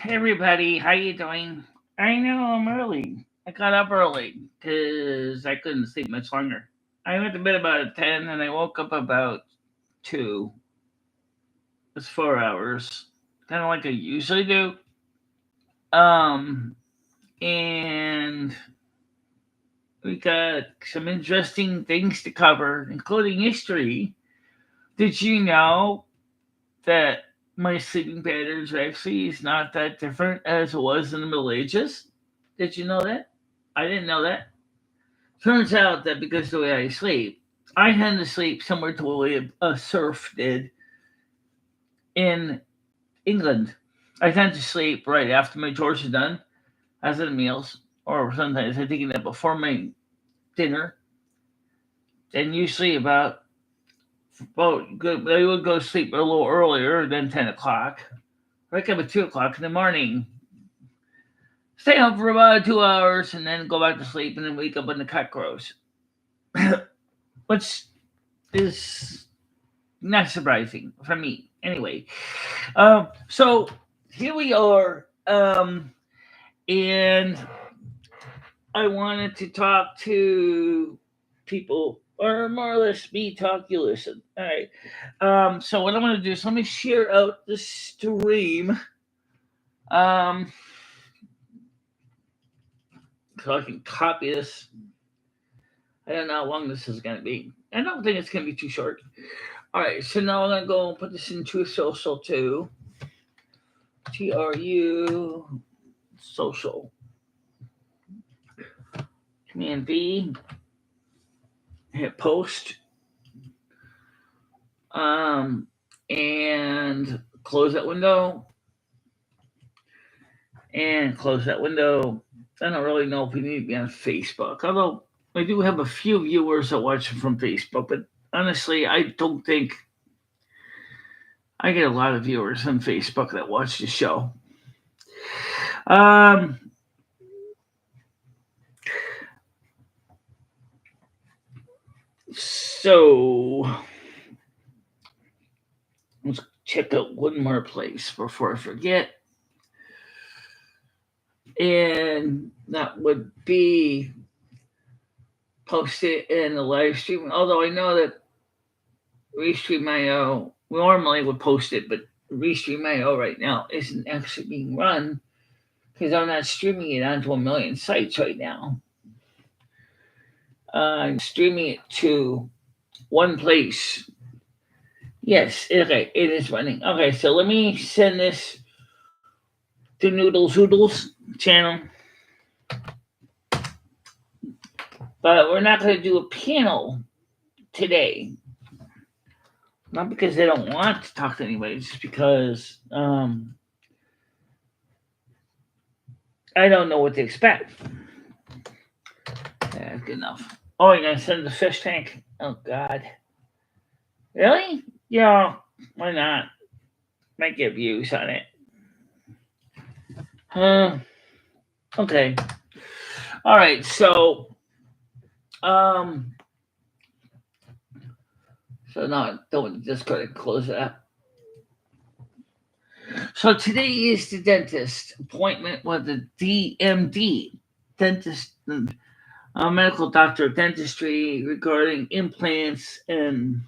everybody, how you doing? I know I'm early. I got up early because I couldn't sleep much longer. I went to bed about 10 and I woke up about 2. It's 4 hours, kind of like I usually do. Um, and we got some interesting things to cover, including history. Did you know that my sleeping patterns actually is not that different as it was in the Middle Ages? Did you know that? I didn't know that. Turns out that because of the way I sleep, I tend to sleep similar to the way a serf did in England. I tend to sleep right after my chores are done, after the meals, or sometimes I take that before my dinner. And usually I would go to sleep a little earlier than 10 o'clock. Wake up at 2 o'clock in the morning, stay up for about 2 hours, and then go back to sleep, and then wake up when the cock crows, which is not surprising for me. Anyway, so here we are, and I wanted to talk to people, or more or less me talk, you listen. All right. So what I'm going to do is let me share out the stream, um, so I can copy this. I don't know how long this is going to be. I don't think it's going to be too short. All right, so now I'm going to go and put this into social too. TRU social. Command V. Hit post. And close that window. And close that window. I don't really know if we need to be on Facebook, although I do have a few viewers that watch from Facebook, but honestly, I don't think I get a lot of viewers on Facebook that watch the show. Um, so let's check out one more place before I forget. And that would be posted in the live stream. Although I know that Restream.io normally would post it, but Restream.io right now isn't actually being run because I'm not streaming it onto a million sites right now. I'm streaming it to one place. Yes, okay, it is running. Okay, so let me send this to Noodles Hoodles channel. But we're not going to do a panel today. Not because they don't want to talk to anybody, just because I don't know what to expect. Yeah, good enough. Oh, you're going to send the fish tank? Oh, God. Really? Yeah, why not? Might get views on it. Okay. All right, so now don't just go to close that. So today is the dentist appointment with the DMD, dentist, medical doctor of dentistry, regarding implants and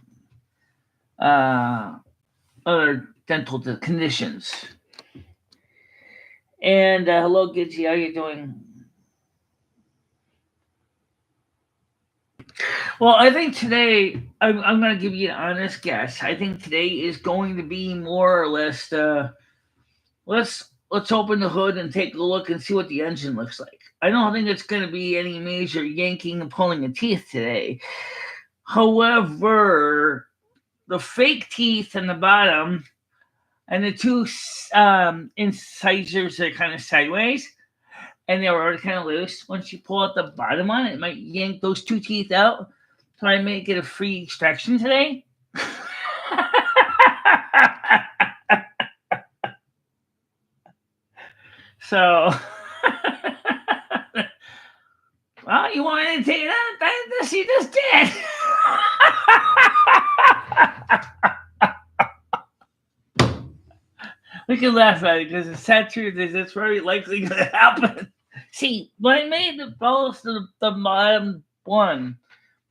other dental conditions. And hello, Gidgy, how you doing? Well, I think today I'm going to give you an honest guess. I think today is going to be more or less let's open the hood and take a look and see what the engine looks like. I don't think it's going to be any major yanking and pulling of teeth today. However, the fake teeth in the bottom and the two incisors are kind of sideways, and they were already kind of loose. Once you pull out the bottom one, it might yank those two teeth out. So I may get a free extraction today. So, well, you wanted to take it out? This you just did. We can laugh at it because the sad truth is it's very likely going to happen. See, when I made the balls to the bottom one,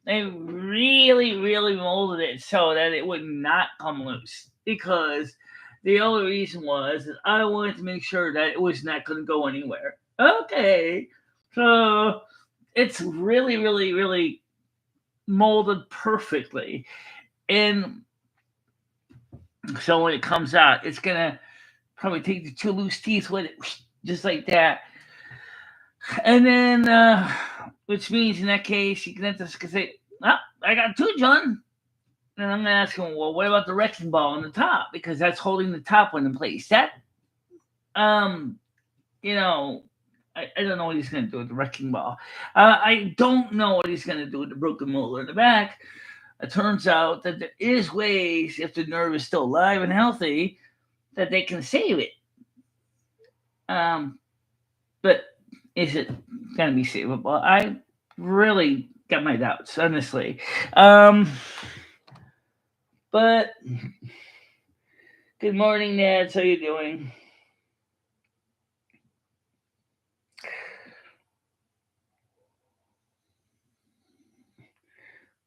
I really, really molded it so that it would not come loose. Because the only reason was that I wanted to make sure that it was not going to go anywhere. Okay, so it's really, really, really molded perfectly. And so when it comes out, it's going to probably take the two loose teeth with it, just like that. And then, which means in that case, you can just say, "Oh, I got two, John." And I'm gonna ask him, "Well, what about the wrecking ball on the top? Because that's holding the top one in place." That, um, you know, I don't know what he's gonna do with the wrecking ball. I don't know what he's gonna do with the broken molar in the back. It turns out that there is ways, if the nerve is still alive and healthy, that they can save it. Um, but is it going to be savable? I really got my doubts, honestly. But good morning, Nads. How you doing?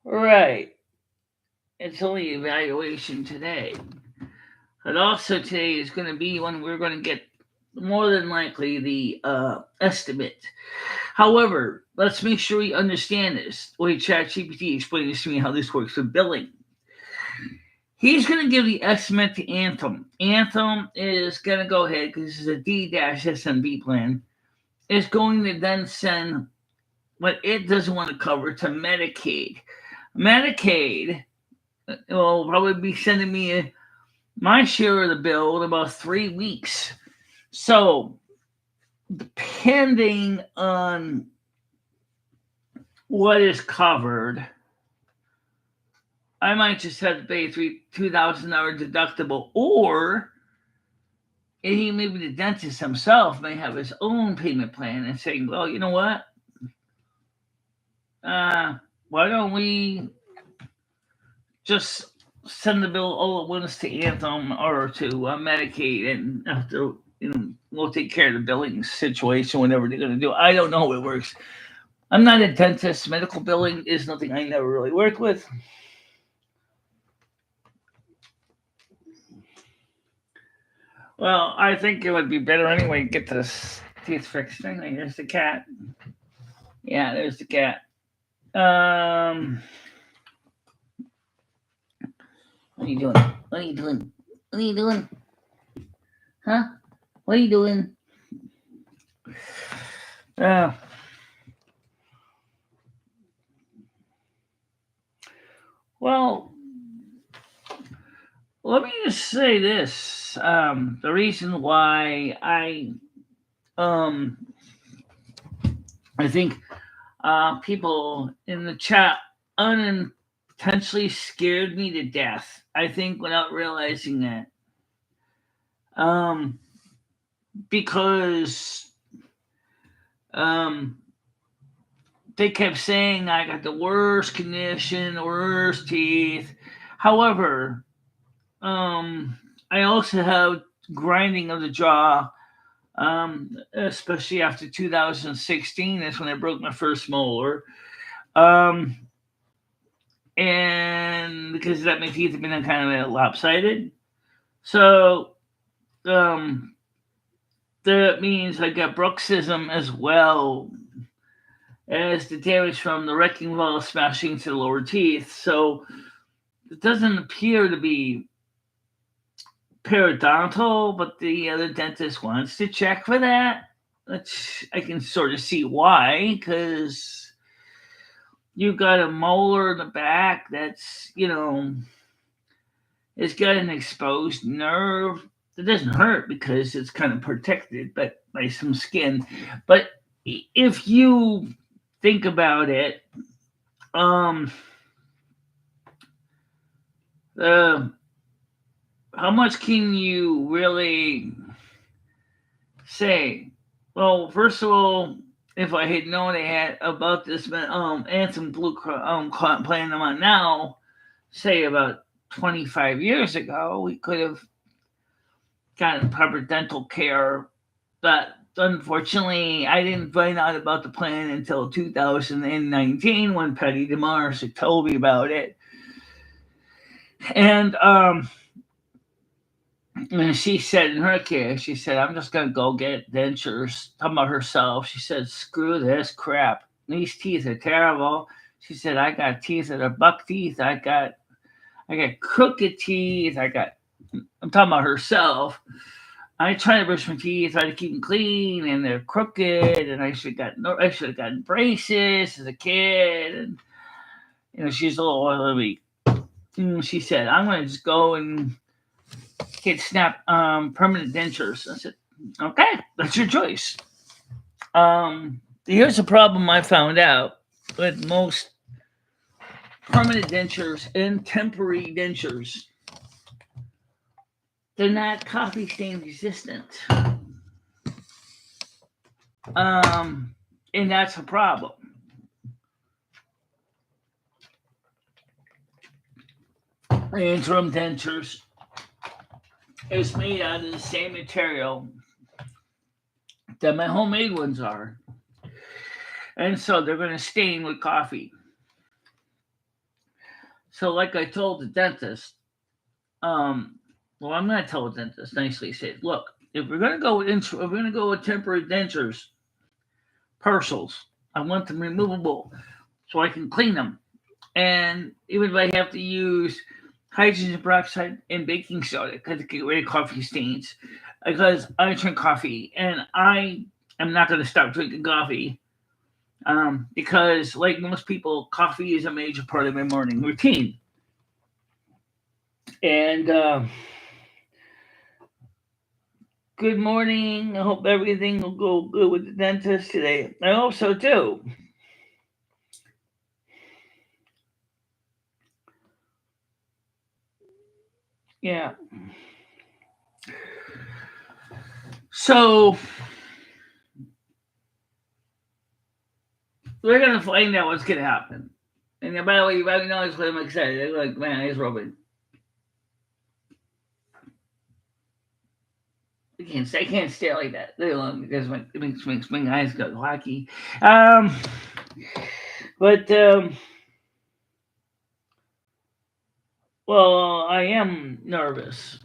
Right. It's only evaluation today. But also today is going to be when we're going to get more than likely the estimate. However, let's make sure we understand this. Wait, ChatGPT explained this to me how this works with billing. He's going to give the estimate to Anthem. Anthem is going to go ahead, because this is a D-SMB plan, is going to then send what it doesn't want to cover to Medicaid. Medicaid will probably be sending me my share of the bill in about 3 weeks. So, depending on what is covered, I might just have to pay $2,000 deductible, or he, maybe the dentist himself, may have his own payment plan and saying, "Well, you know what? Why don't we just send the bill all at once to Anthem or to Medicaid, and after, we'll take care of the billing situation, whatever they're going to do." I don't know how it works. I'm not a dentist. Medical billing is nothing I never really worked with. Well, I think it would be better anyway to get this teeth fixed. Anyway, there's the cat. Yeah, there's the cat. What are you doing? What are you doing? What are you doing? Huh? What are you doing? Well, let me just say this. The reason why I think people in the chat unintentionally scared me to death. I think without realizing that. Because they kept saying I got the worst condition, the worst teeth. However, I also have grinding of the jaw, especially after 2016. That's when I broke my first molar. And because of that, my teeth have been kind of lopsided. So, that means I got bruxism as well as the damage from the wrecking ball smashing to the lower teeth. So, it doesn't appear to be periodontal, but the other dentist wants to check for that. Which I can sort of see why, because you've got a molar in the back that's, it's got an exposed nerve. It doesn't hurt because it's kind of protected by some skin. But if you think about it, how much can you really say? Well, first of all, if I had known they had about this Anthem Blue plan I'm on now, say about 25 years ago, we could have got proper dental care. But unfortunately, I didn't find out about the plan until 2019 when Patty DeMars had told me about it. And and she said in her case, she said, I'm just going to go get dentures. Talking about herself. She said, screw this crap. These teeth are terrible. She said, I got teeth that are buck teeth. I got crooked teeth. I'm talking about herself. I try to brush my teeth, try to keep them clean, and they're crooked. And I should have gotten braces as a kid. And she's a little oily. She said, I'm going to just go and get permanent dentures. I said, okay, that's your choice. Here's a problem I found out with most permanent dentures and temporary dentures. They're not coffee stain resistant. And that's a problem. Interim dentures is made out of the same material that my homemade ones are. And so they're going to stain with coffee. So, like I told the dentist, well, I'm going to tell the dentist nicely. Say, look, if we're going to go if we're going to go with temporary dentures, partials, I want them removable so I can clean them. And even if I have to use hydrogen peroxide and baking soda to get rid of coffee stains, because I drink coffee and I am not going to stop drinking coffee. Because, like most people, coffee is a major part of my morning routine. And good morning. I hope everything will go good with the dentist today. I hope so too. Yeah. So we're gonna find out what's gonna happen. And by the way, you probably notice what I'm excited. I'm like, man, he's Robin. I can't stare like that very long because it makes my eyes go wacky. Um, but well, I am nervous.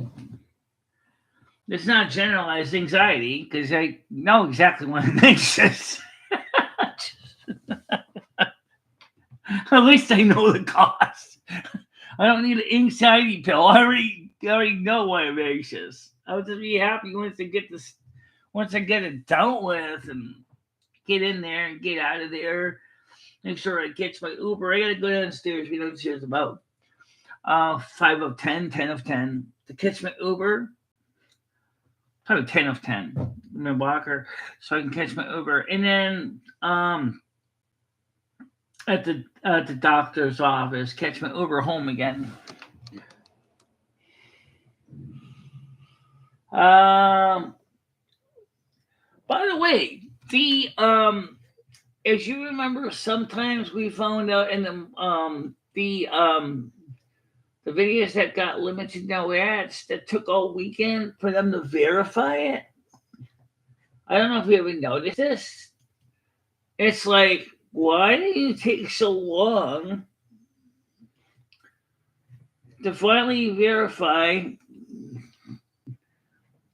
It's not generalized anxiety because I know exactly what it makes. At least I know the cost. I don't need an anxiety pill. I already know what it makes us. I'll just be happy once I get it dealt with and get in there and get out of there. Make sure I catch my Uber. I gotta go downstairs. We downstairs about 5 of 10, 10 of 10 to catch my Uber. Probably 10 of 10. My walker, so I can catch my Uber, and then at the doctor's office, catch my Uber home again. Um, by the way, the as you remember, sometimes we found out in the videos that got limited no ads that took all weekend for them to verify it. I don't know if you ever noticed this. It's like, why did you take so long to finally verify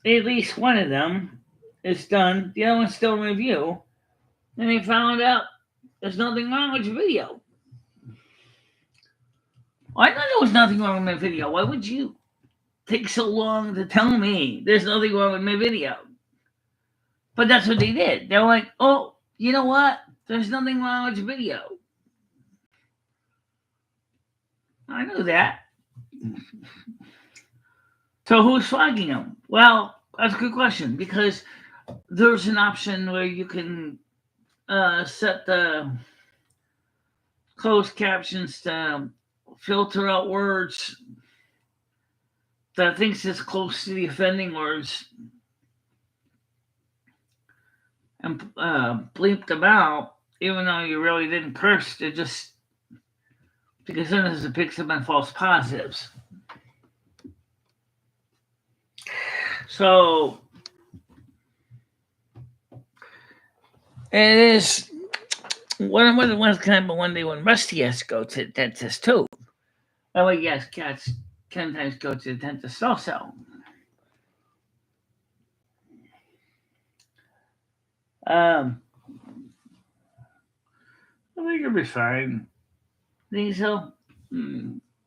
at least one of them is done? The other one's still in review. And they found out there's nothing wrong with your video. Well, I thought there was nothing wrong with my video. Why would you take so long to tell me there's nothing wrong with my video? But that's what they did. They were like, oh, you know what? There's nothing wrong with your video. I knew that. So who's flagging them? Well, that's a good question because there's an option where you can set the closed captions to filter out words that thinks it's close to the offending words and bleep them out, even though you really didn't curse. It just because sometimes it picks up on false positives. So it is one kind of one day when Rusty has to go to the dentist too. Oh, yes, cats sometimes go to the dentist also. Um, I think it'll be fine. Think so?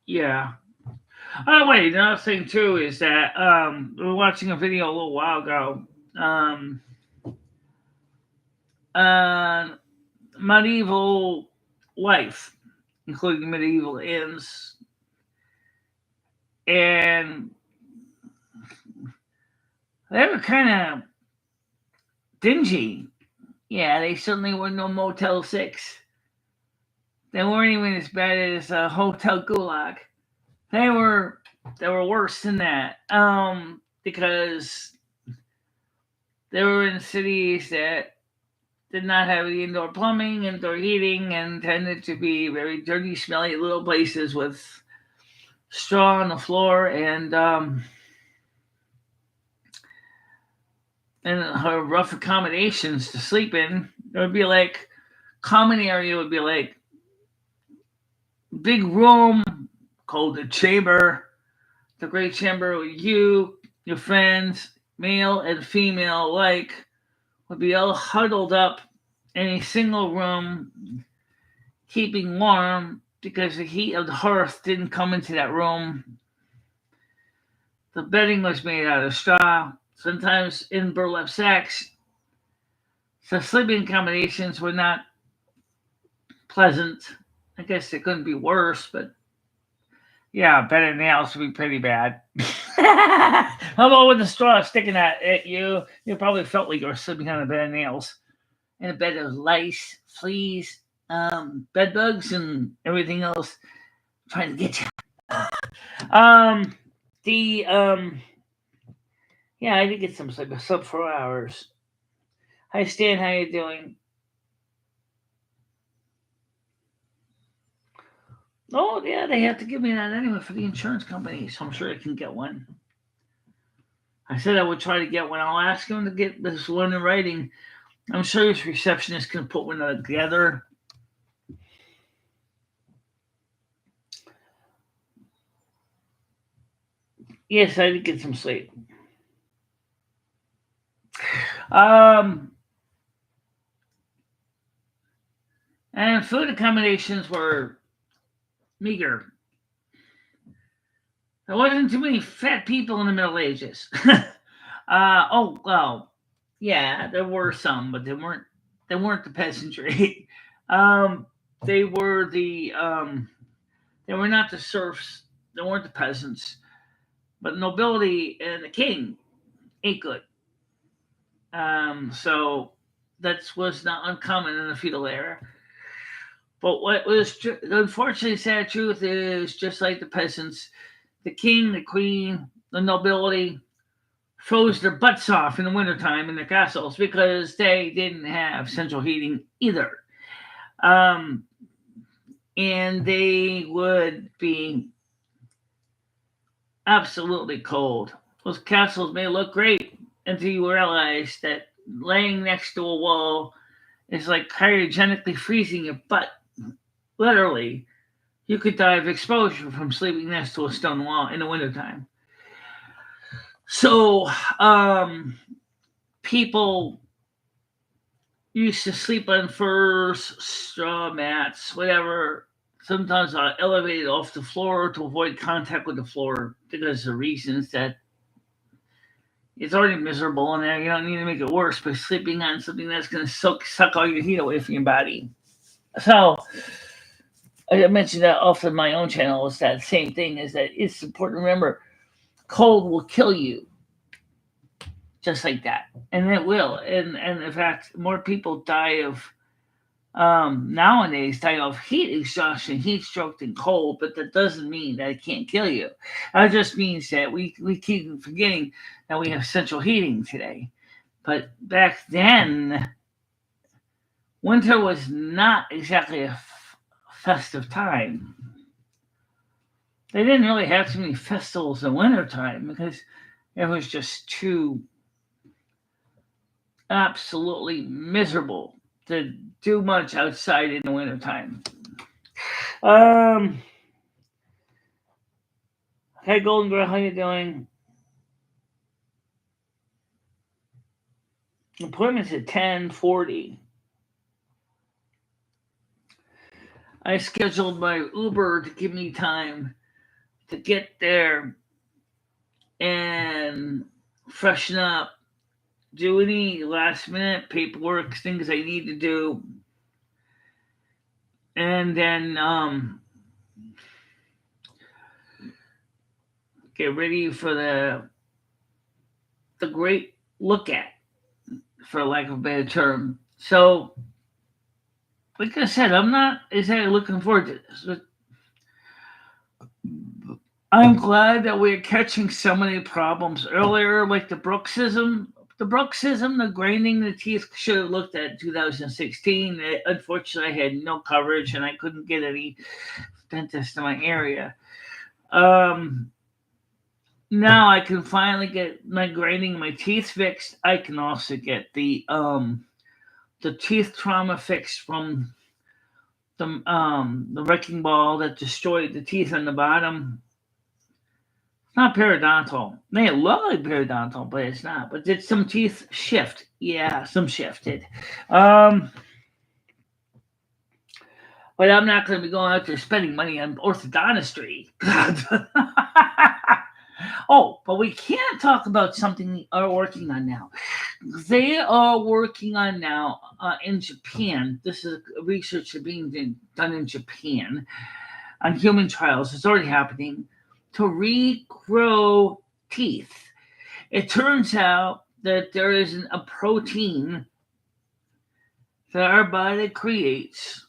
Yeah. Oh wait, another thing too is that we were watching a video a little while ago. Um, uh, medieval life, including medieval inns, and they were kind of dingy. Yeah, they certainly were no Motel Six. They weren't even as bad as Hotel Gulag. They were they were worse than that. Because they were in cities that did not have any indoor plumbing, indoor heating, and tended to be very dirty, smelly little places with straw on the floor and her rough accommodations to sleep in. It would be like common area would be like big room called the chamber, the great chamber with you, your friends, male and female alike, would be all huddled up in a single room, keeping warm because the heat of the hearth didn't come into that room. The bedding was made out of straw, sometimes in burlap sacks. So sleeping accommodations were not pleasant. I guess it couldn't be worse, but yeah, bed and nails would be pretty bad. How about with the straw sticking at you? You probably felt like you were sleeping on a bed of nails. In a bed of lice, fleas, bed bugs, and everything else trying to get you. Um, the yeah, I did get some sleep. I slept 4 hours. Hi Stan, how you doing? Oh yeah, they have to give me that anyway for the insurance company, so I'm sure I can get one. I said I would try to get one. I'll ask him to get this one in writing. I'm sure his receptionist can put one together. Yes, I did get some sleep. Um, and food accommodations were meager. There wasn't too many fat people in the Middle Ages. Oh well, yeah, there were some, but they weren't the peasantry. um, they were they were not the serfs. They weren't the peasants, but nobility and the king ate good. So that was not uncommon in the feudal era. But what was the unfortunately sad truth is just like the peasants, the king, the queen, the nobility froze their butts off in the wintertime in their castles because they didn't have central heating either. Um, and they would be absolutely cold. Those castles may look great until you realize that laying next to a wall is like cryogenically freezing your butt. Literally, you could die of exposure from sleeping next to a stone wall in the wintertime. So, people used to sleep on furs, straw mats, whatever. Sometimes elevated off the floor to avoid contact with the floor because of reasons that it's already miserable in there. You don't need to make it worse by sleeping on something that's going to suck all your heat away from your body. So, I mentioned that often on my own channel is that same thing is that it's important to remember cold will kill you just like that. And it will. And in fact, more people die of nowadays die of heat exhaustion, heat stroke than cold, but that doesn't mean that it can't kill you. That just means that we keep forgetting that we have central heating today. But back then, winter was not exactly a festive time. They didn't really have too many festivals in wintertime because It was just too absolutely miserable to do much outside in the wintertime. Um, hey, Golden Girl, how you doing? Appointment's at 10:40. I scheduled my Uber to give me time to get there and freshen up, do any last minute paperwork, things I need to do, and then get ready for the great look at, for lack of a better term. So, like I said, I'm not exactly looking forward to this. But I'm glad that we're catching so many problems earlier, like the bruxism. The grinding the teeth should have looked at 2016. Unfortunately, I had no coverage and I couldn't get any dentist in my area. Um, Now I can finally get my grinding my teeth fixed. I can also get the teeth trauma fixed from the wrecking ball that destroyed the teeth on the bottom. It's not periodontal. They look like periodontal, but it's not. But did some teeth shift? Yeah, some shifted. Um, but I'm not going to be going out there spending money on orthodontistry. Oh, but we can't talk about something they are working on now. They are working on now in Japan. This is research being done in Japan on human trials. It's already happening to regrow teeth. It turns out that there is a protein that our body creates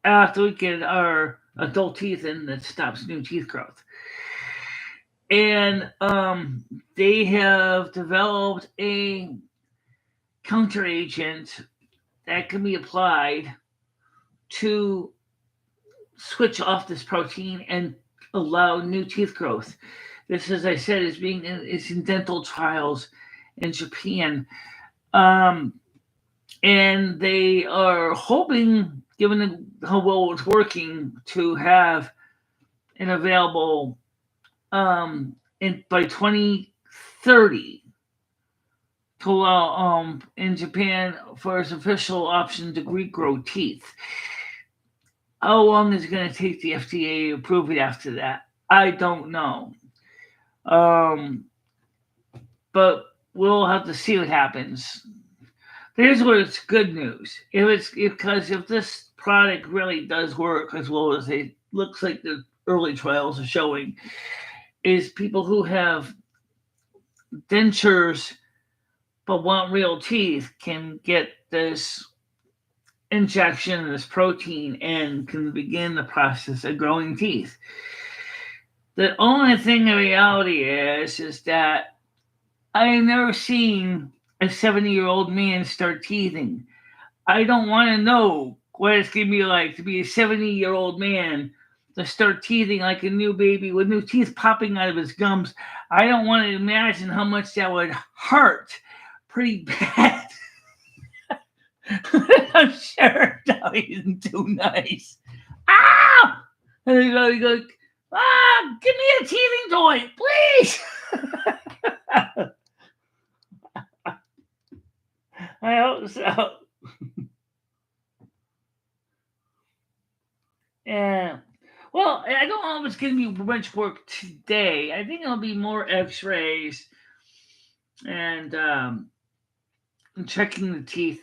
after we get our adult teeth in that stops new teeth growth. And they have developed a counter agent that can be applied to switch off this protein and allow new teeth growth. This, as I said, is in dental trials in Japan, um, and they are hoping, given how well it's working, to have an available in by 2030 to allow in Japan for its official option to regrow teeth. How long is it going to take the FDA to approve it after that? I don't know. Um, but we'll have to see what happens. Here's where it's good news. If this product really does work as well as it looks like the early trials are showing, is people who have dentures but want real teeth can get this injection of this protein and can begin the process of growing teeth. The only thing in reality is that I have never seen a 70-year-old man start teething. I don't want to know what it's going to be like to be a 70-year-old man to start teething like a new baby with new teeth popping out of his gums. I don't want to imagine how much that would hurt pretty bad. I'm sure that isn't too nice. Ah! And he goes, give me a teething toy, please. I hope so. Yeah. Well, I don't know if it's going to be much work today. I think it'll be more X-rays and checking the teeth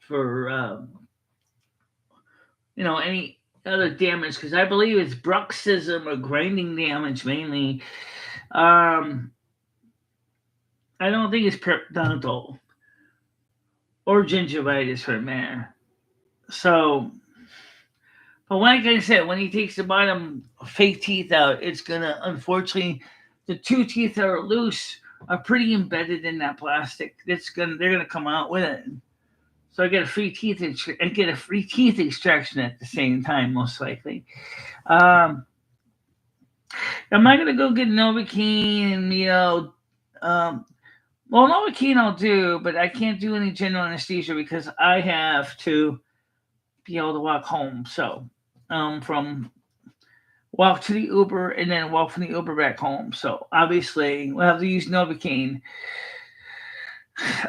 for any other damage, because I believe it's bruxism or grinding damage mainly. I don't think it's periodontal or gingivitis for a matter. So, but like I said, when he takes the bottom fake teeth out, it's gonna, unfortunately, the two teeth that are loose are pretty embedded in that plastic. They're gonna come out with it. So I get a free teeth extraction at the same time, most likely. Um, Am I gonna go get Novocaine and um, well, Novocaine I'll do, but I can't do any general anesthesia because I have to be able to walk home. So, from walk to the Uber and then walk from the Uber back home. So obviously we'll have to use Novocaine.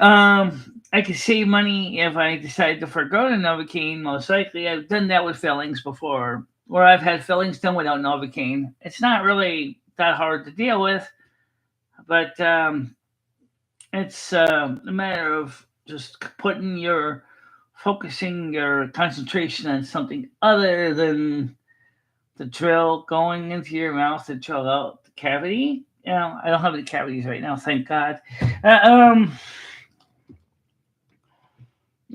I could save money if I decide to forego the Novocaine. Most likely, I've done that with fillings before, where I've had fillings done without Novocaine. It's not really that hard to deal with, but it's a matter of just focusing your concentration on something other than the drill going into your mouth to drill out the cavity. I don't have any cavities right now, thank God. Uh, um,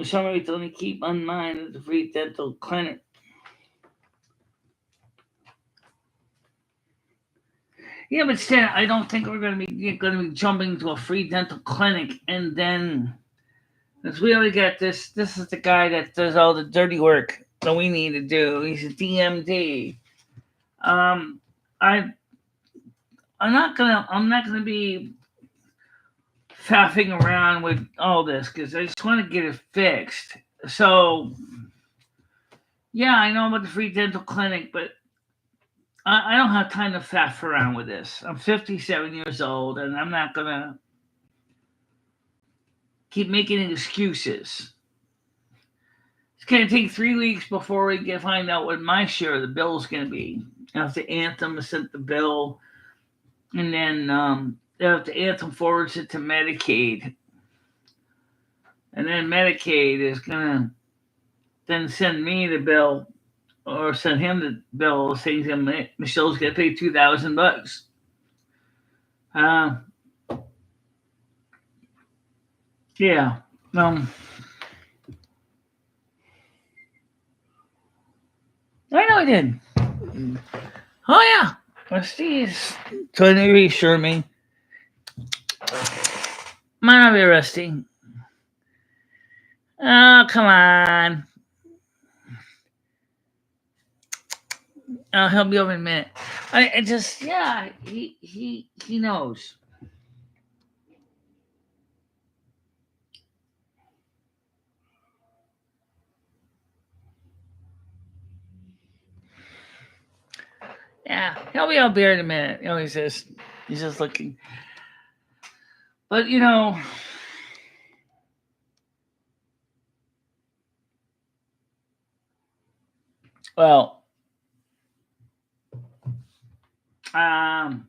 Somebody told me keep in mind the free dental clinic. Yeah, but still, I don't think we're going to be jumping to a free dental clinic and then because we already got this. This is the guy that does all the dirty work that we need to do. He's a DMD. Um, I I'm not gonna be faffing around with all this because I just want to get it fixed. So yeah, I know about the free dental clinic, but I don't have time to faff around with this. I'm 57 years old, and I'm not gonna keep making excuses. It's gonna take 3 weeks before we can find out what my share of the bill is gonna be. I have to Anthem sent the bill, and then I have to Anthem forwards it to Medicaid, and then Medicaid is gonna then send me the bill or send him the bill saying to him, Michelle's gonna pay $2,000. Uh, yeah. Um, I know I did. Oh yeah. Rusty is trying to reassure me. Might not be Rusty. Oh come on. I'll help you over in a minute. I just yeah. He knows. Yeah, he'll be out there in a minute. He's just looking. But well, um,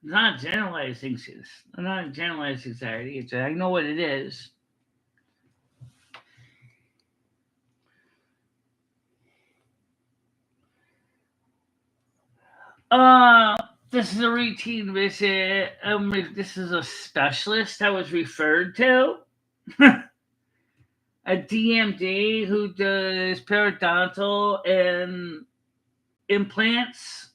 not generalizing this. Not generalized anxiety. I know what it is. Uh, this is a routine visit. This is a specialist I was referred to. A DMD who does periodontal and implants.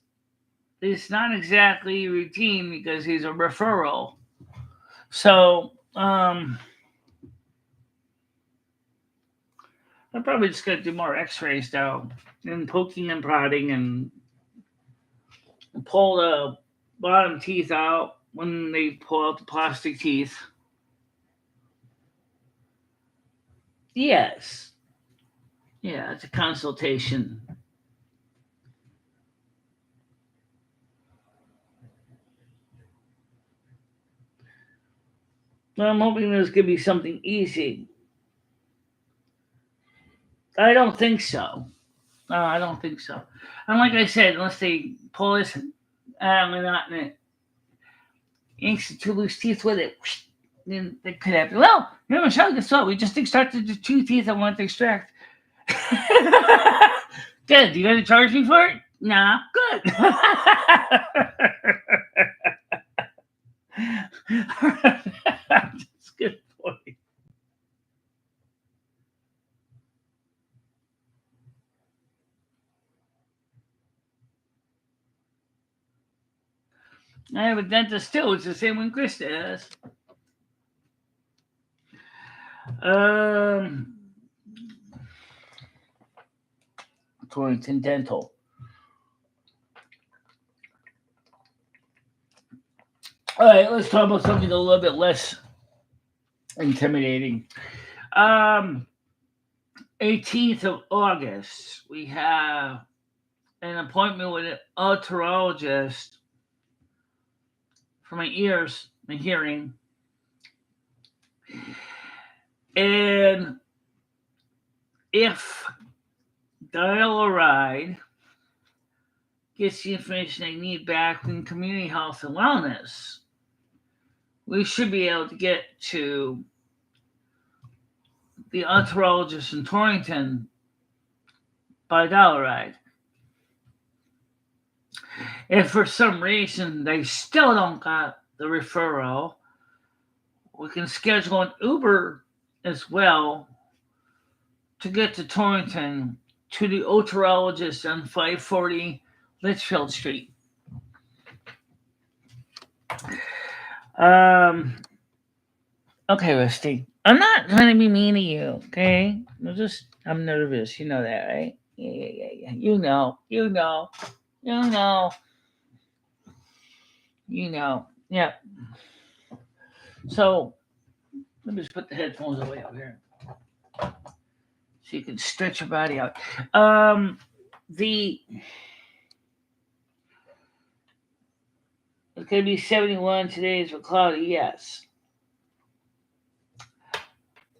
It's not exactly routine because he's a referral. So, I'm probably just gonna do more X-rays now and poking and prodding and pull the bottom teeth out when they pull out the plastic teeth. Yes, yeah, it's a consultation. But I'm hoping this could be something easy. I don't think so. No, I don't think so. And like I said, unless they pull this not in it, yanks the two loose teeth with it, then they could happen. Well, Michelle, guess what? We just extracted the two teeth I wanted to extract. Good. You gonna charge me for it? Nah. Good. That's a good point. I have a dentist too. It's the same one Chris has. Um, Torrington Dental. All right, let's talk about something a little bit less intimidating. Um, 18th of August, we have an appointment with an otologist for my ears, my hearing, and if Dalene gets the information they need back in community health and wellness, we should be able to get to the otologist in Torrington by Dalene. If for some reason they still don't got the referral, we can schedule an Uber as well to get to Torrington to the otologist on 540 Litchfield Street. Um, okay, Rusty. I'm not trying to be mean to you, okay? I'm nervous. You know that, right? Yeah. You know. Yeah. So, let me just put the headphones away up here so you can stretch your body out. The It's going to be 71 today. Is for cloudy, yes.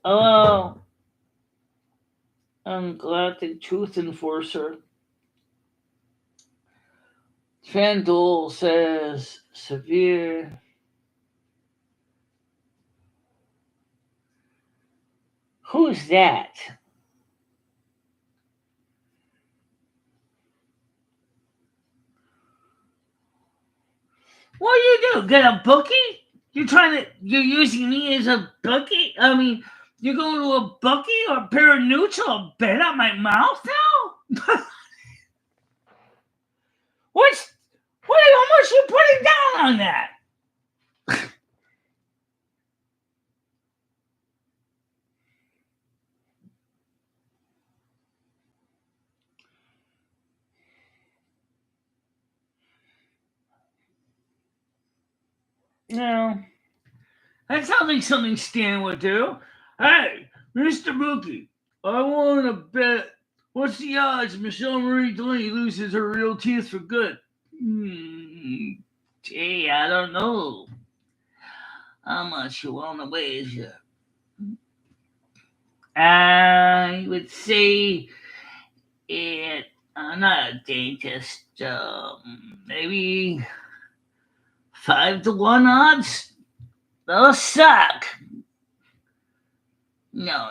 Hello, I'm Galactic Truth Enforcer. FanDuel says severe. Who's that? What do you do? Get a bookie? You're using me as a bookie? I mean, you're going to a bookie or pari-mutuel bet on my mouth now? How much you putting down on that? No. That sounds like something Stan would do. Hey, Mr. Bookie, I want to bet. What's the odds MicheleMarieDalene loses her real teeth for good? Gee, I don't know. How much you want to wager? I would say it. I'm not a dentist. Maybe 5-1 odds. Those suck. No,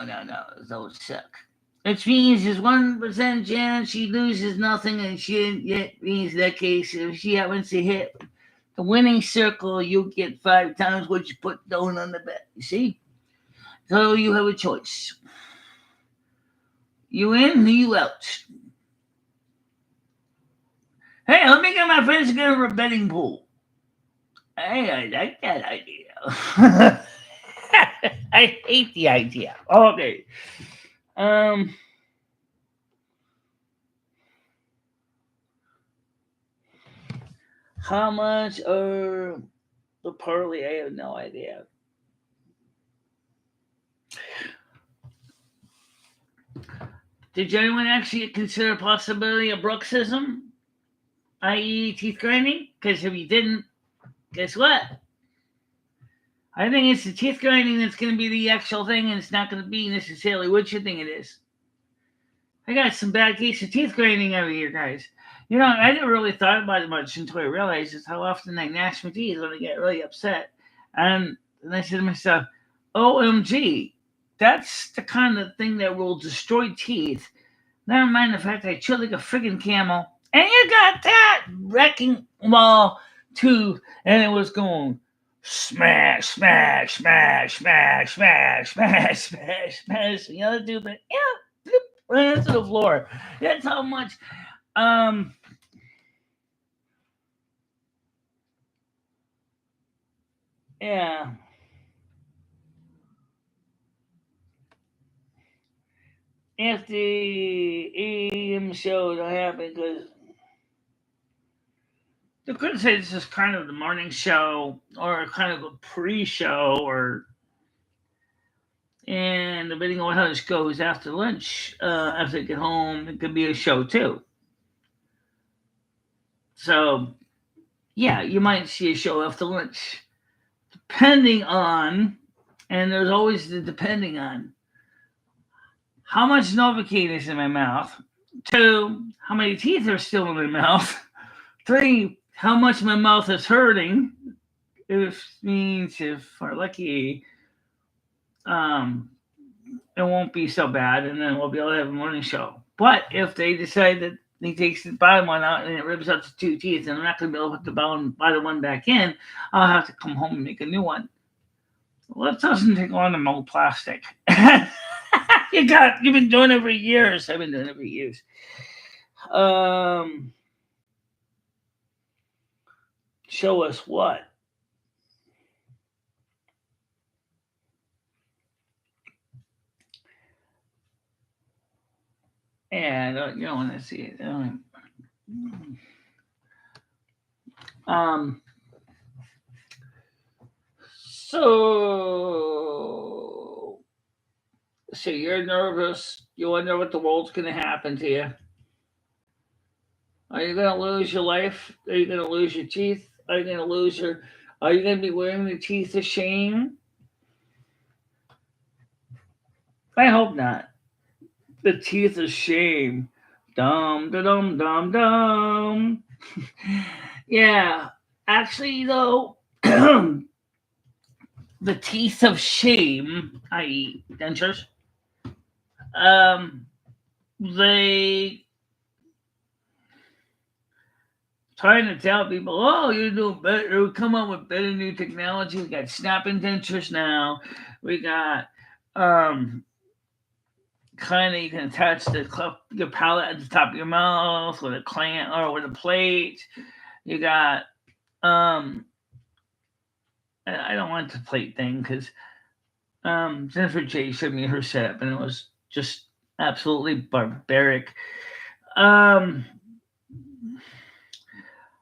those suck. Which means there's 1% chance she loses nothing, and yet means in that case if she happens to hit the winning circle, you get 5 times what you put down on the bet. You see? So you have a choice. You in or you out? Hey, let me get my friends together for a betting pool. Hey, I like that idea. I hate the idea. Okay. How much are the parlay? I have no idea. Did anyone actually consider possibility of bruxism, i.e., teeth grinding? Because if you didn't, guess what? I think it's the teeth grinding that's going to be the actual thing, and it's not going to be necessarily what you think it is. I got some bad case of teeth grinding over here, guys. You know, I never really thought about it much until I realized just how often I gnash my teeth when I get really upset. And then I said to myself, OMG, that's the kind of thing that will destroy teeth. Never mind the fact I chewed like a friggin' camel. And you got that wrecking ball too. And it was going smash, smash, smash, smash, smash, smash, smash, smash. The other dude, but yeah, right into the floor. That's how much. Yeah. If the AM show don't happen, because You could say this is kind of the morning show or kind of a pre-show, or and depending on how this goes after lunch, after I get home, it could be a show too. So yeah, you might see a show after lunch, depending on, and there's always the depending on how much Novocaine is in my mouth. Two, how many teeth are still in my mouth. Three, how much my mouth is hurting. If means if we're lucky, um, it won't be so bad, and then we'll be able to have a morning show. But if they decide that he takes the bottom one out and it rips out the two teeth, and I'm not going to be able to put the bottom one back in, I'll have to come home and make a new one. Well, that doesn't take long to mold plastic. You've been doing it for years. I've been doing it for years. Um, Show us what? And you don't want to see it. Um, so you're nervous. You wonder what the world's going to happen to you. Are you going to lose your life? Are you going to lose your teeth? Are you going to lose your? Are you going to be wearing the teeth of shame? I hope not. The teeth of shame. Dum da dum dum dum. Yeah, actually though, the teeth of shame, i.e., dentures, they trying to tell people, oh, you're doing better. We come up with better new technology. We got snapping dentures now. We got kind of you can attach your palate at the top of your mouth with a clamp or with a plate. You got I don't want the plate thing because Jennifer J showed me her setup and it was just absolutely barbaric. Um,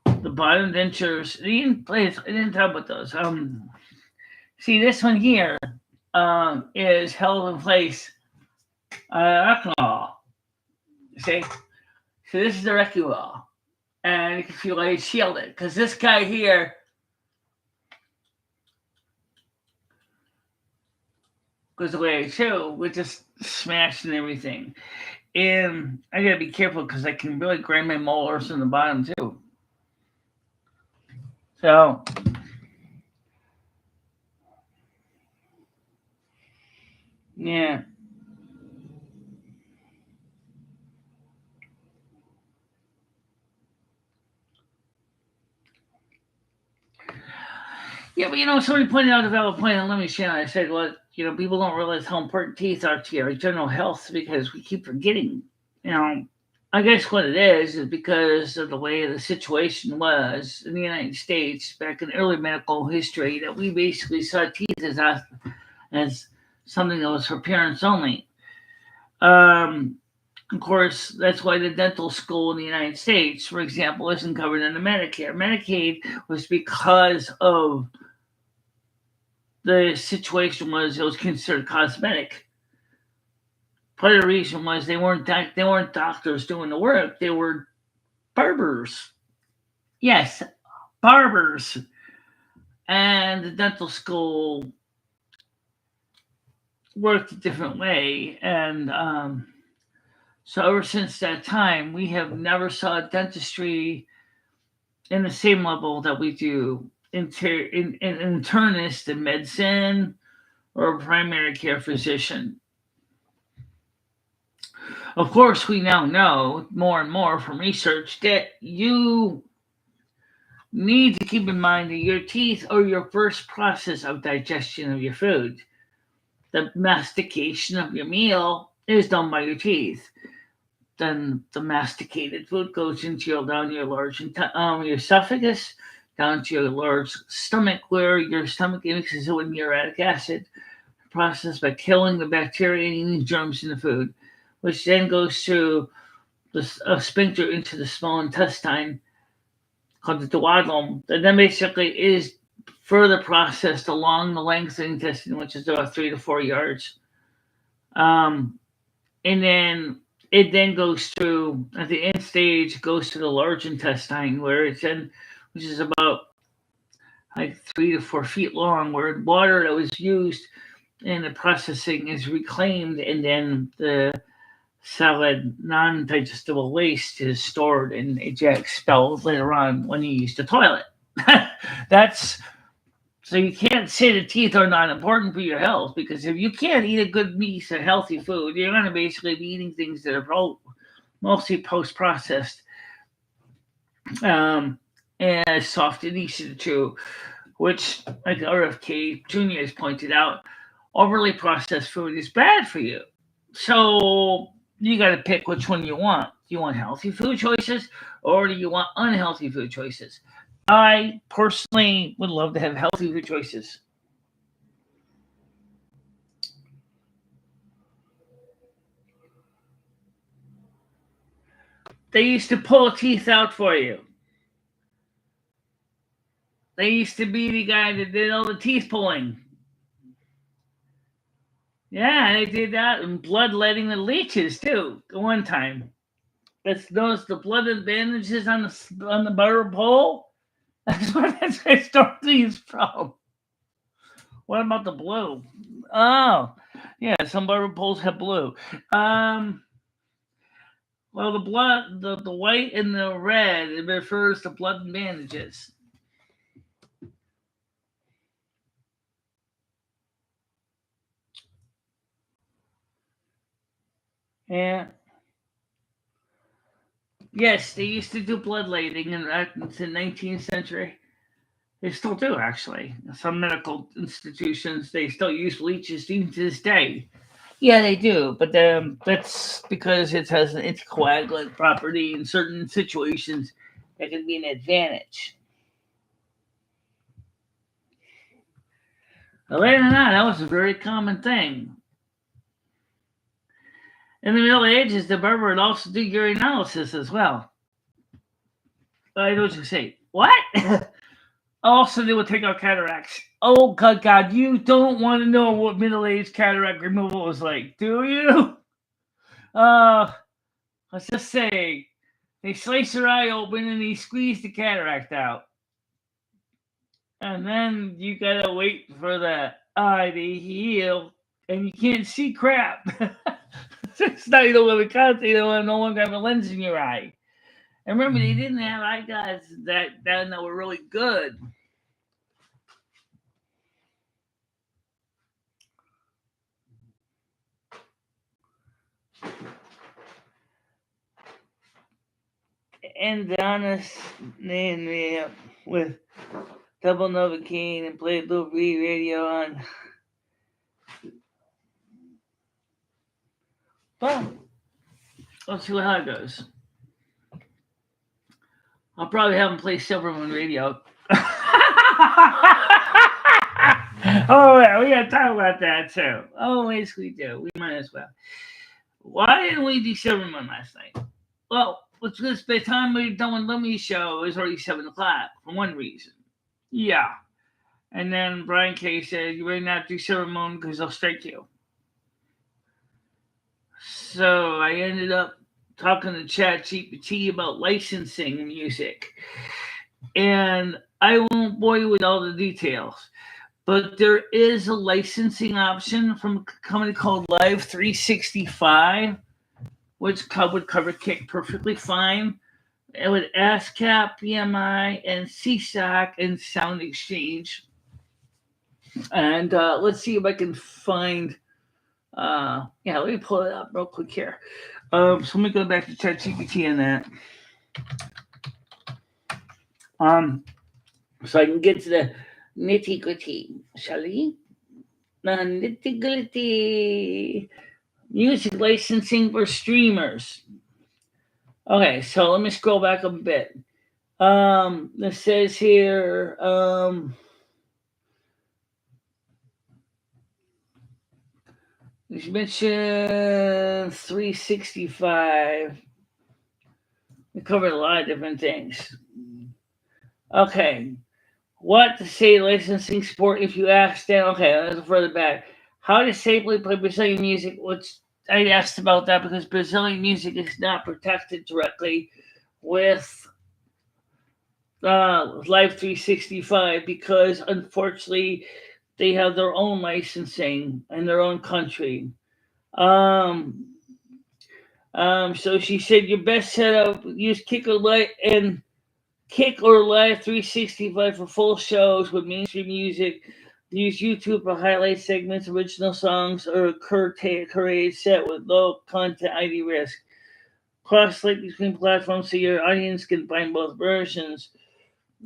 the bottom dentures, I didn't talk about those. See this one here is held in place alcohol. See, so this is the alcohol, and you can feel like it's shielded because this guy here goes away too with just smashed and everything. And I gotta be careful because I can really grind my molars in the bottom too. So yeah. Yeah, but somebody pointed out a valid point on Let Me Share. I said, well, people don't realize how important teeth are to your general health because we keep forgetting. You know, I guess what it is because of the way the situation was in the United States back in early medical history that we basically saw teeth as something that was for parents only. Um, of course, that's why the dental school in the United States, for example, isn't covered under Medicare. Medicaid was because of the situation was it was considered cosmetic. Part of the reason was they weren't doctors doing the work; they were barbers. Yes, barbers. And the dental school worked a different way, and so ever since that time, we have never saw dentistry in the same level that we do internist in medicine or a primary care physician. Of course, we now know more and more from research that you need to keep in mind that your teeth are your first process of digestion of your food. The mastication of your meal is done by your teeth. Then the masticated food goes into down your large your esophagus, down to your large stomach, where your stomach mixes it with uric acid, processed by killing the bacteria and germs in the food, which then goes through the sphincter into the small intestine called the duodenum, that then basically is further processed along the length of the intestine, which is about 3 to 4 yards. Um, and then it then goes through at the end stage, goes to the large intestine where it's in, which is about like 3 to 4 feet long, where water that was used in the processing is reclaimed, and then the solid, non-digestible waste is stored and expelled later on when you use the toilet. That's so you can't say the teeth are not important for your health, because if you can't eat a good piece of healthy food, you're going to basically be eating things that are mostly post-processed, um, and soft and easy to chew, which, like RFK Jr. has pointed out, overly processed food is bad for you. So you got to pick which one you want. Do you want healthy food choices, or do you want unhealthy food choices? I personally would love to have healthy food choices. They used to pull teeth out for you. They used to be the guy that did all the teeth pulling. Yeah, they did that, and bloodletting the leeches too. At one time, that's those the blooded bandages on the barrel pole. That's where that's historically is from. What about the blue? Oh, yeah, some barber poles have blue. Um, well, the white and the red, it refers to blood and bandages. Yeah. Yes, they used to do bloodletting in the 19th century. They still do, actually. Some medical institutions, they still use leeches even to this day. Yeah, they do, but that's because it has an anticoagulant property in certain situations that can be an advantage. Believe it or not, that was a very common thing. In the Middle Ages, the barber would also do urinalysis as well. I know what you say. What? Also, they would take out cataracts. Oh, God, you don't want to know what middle aged cataract removal was like, do you? Uh, let's just say they slice your eye open and they squeeze the cataract out. And then you gotta wait for the eye to heal, and you can't see crap. It's not you don't have a contact, you don't no longer have a lens in your eye. And remember, they didn't have eye guys that were really good. And Donis named me up with double Novocaine and played Lou Reed radio on. Well, let's see how it goes. I'll probably have him play Silverman radio. Oh, yeah, we gotta talk about that too. Oh, yes, we do. We might as well. Why didn't we do Silverman last night? Well, let's just by the time we are done with Lummy's show, it was already 7 o'clock for one reason. Yeah. And then Brian K said, "You better not do Silverman because they'll strike you." So I ended up talking to ChatGPT about licensing music. And I won't bore you with all the details, but there is a licensing option from a company called Live 365, which would cover Kick perfectly fine. It would ASCAP, BMI, and CSOC and Sound Exchange. And let's see if I can find. Yeah, let me pull it up real quick here. So let me go back to ChatGPT and that. So I can get to the nitty gritty, shall we? The nitty gritty music licensing for streamers. Okay, so let me scroll back a bit. It says here, you mentioned 365. We covered a lot of different things. Okay. What to say licensing sport if you ask them? Okay, let's go further back. How to safely play Brazilian music? Which I asked about that because Brazilian music is not protected directly with Live 365 because unfortunately they have their own licensing in their own country. Um, so she said your best setup use Kick or Live 365 for full shows with mainstream music. Use YouTube for highlight segments, original songs, or a curated set with low content ID risk. Cross-link between platforms so your audience can find both versions.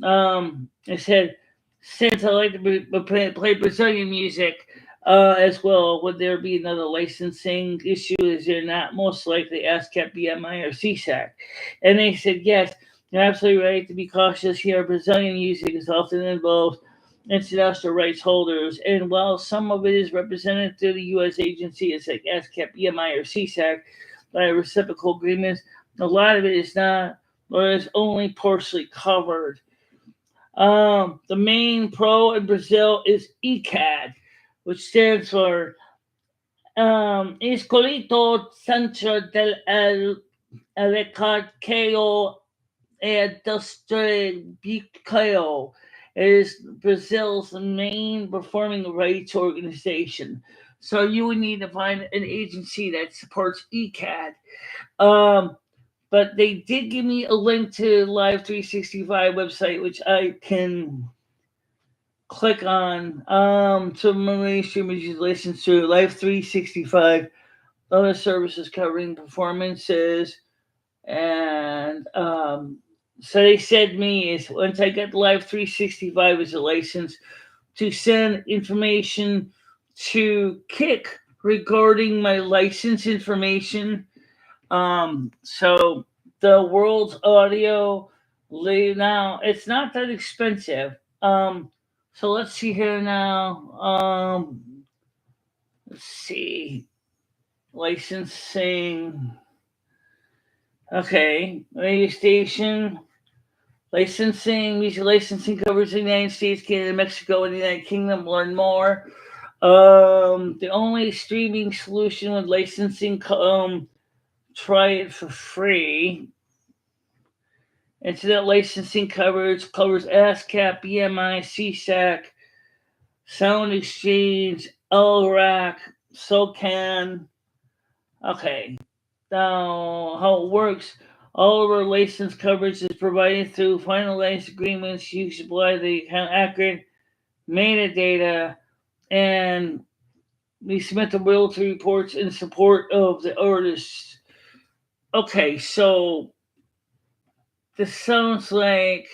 I said, since I like to play Brazilian music as well, would there be another licensing issue? Is there not? Most likely ASCAP, BMI, or CSAC. And they said, yes, you're absolutely right to be cautious here. Brazilian music is often involved international rights holders. And while some of it is represented through the U.S. agencies like ASCAP, BMI, or CSAC by reciprocal agreements, a lot of it is not or is only partially covered. The main pro in Brazil is ECAD, which stands for Escolito Centro del Recreio e Distribuição. It is Brazil's main performing rights organization. So you would need to find an agency that supports ECAD. Um, but they did give me a link to Live 365 website, which I can click on to Marie streamers you listen to Live 365, other services covering performances, and so they said me is once I get Live 365 as a license to send information to Kick regarding my license information. So the world's audio now it's not that expensive. So let's see here now. Let's see licensing. Okay, radio station licensing. Music licensing covers the United States, Canada, Mexico, and the United Kingdom. Learn more. The only streaming solution with licensing. Try it for free. Internet licensing coverage covers ASCAP, BMI, CSAC, Sound Exchange, LRAC, SOCAN. Okay. Now, how it works, all of our license coverage is provided through finalized agreements. You supply the accurate metadata, and we submit the royalty reports in support of the artists. Okay, so this sounds like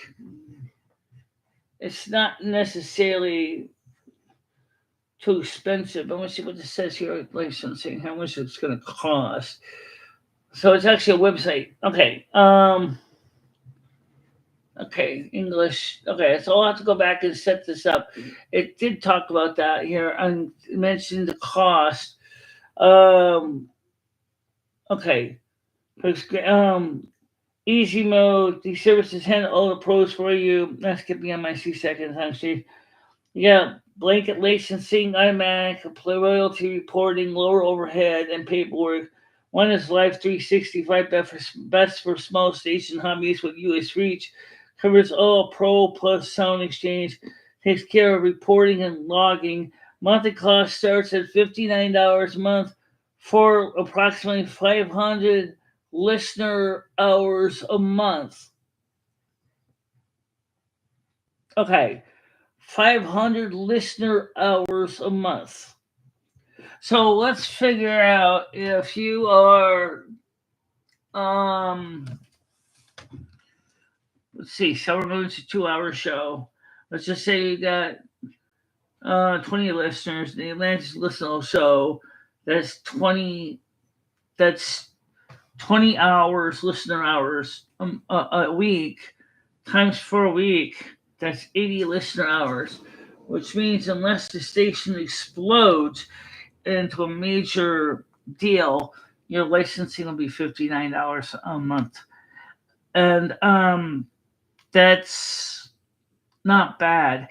it's not necessarily too expensive. Let me see what this says here. Licensing, how much it's going to cost. So it's actually a website. Okay. Okay, English. Okay, so I'll have to go back and set this up. It did talk about that here and mentioned the cost. Um, okay. Easy mode. These services handle all the pros for you. That's get me on my C-seconds, actually. Yeah, blanket licensing, automatic, royalty reporting, lower overhead, and paperwork. One is Live 365, best for small station hobbyists with US reach. Covers all Pro Plus Sound Exchange. Takes care of reporting and logging. Monthly cost starts at $59 a month for approximately 500 listener hours a month. Okay, 500 listener hours a month. So let's figure out if you are, um, let's see, several minutes, a 2 hour show. Let's just say you got 20 listeners. The Atlantis listener show. That's 20. That's 20 hours, listener hours a week times 4 week. That's 80 listener hours, which means unless the station explodes into a major deal, your licensing will be $59 a month, and that's not bad.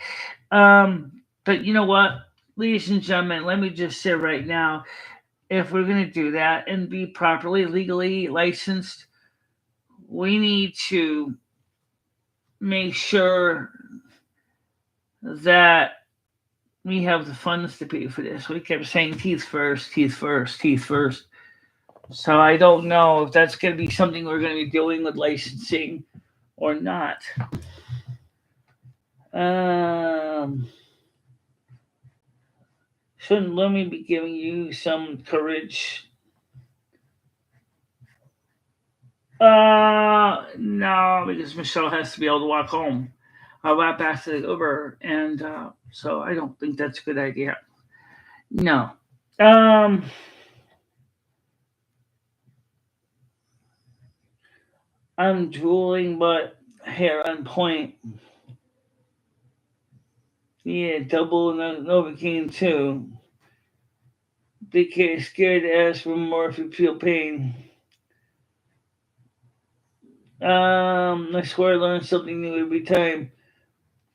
But you know what, ladies and gentlemen, let me just say right now, if we're going to do that and be properly legally licensed, we need to make sure that we have the funds to pay for this. We kept saying teeth first, teeth first, teeth first. So I don't know if that's going to be something we're going to be doing with licensing or not. Um, shouldn't Lumi be giving you some courage? No, because Michele has to be able to walk home. Right back to the Uber, and so I don't think that's a good idea. No. Um, I'm drooling, but hair on point. Yeah, double Novocaine too. BK scared to ask for more if you feel pain. I swear I learn something new every time.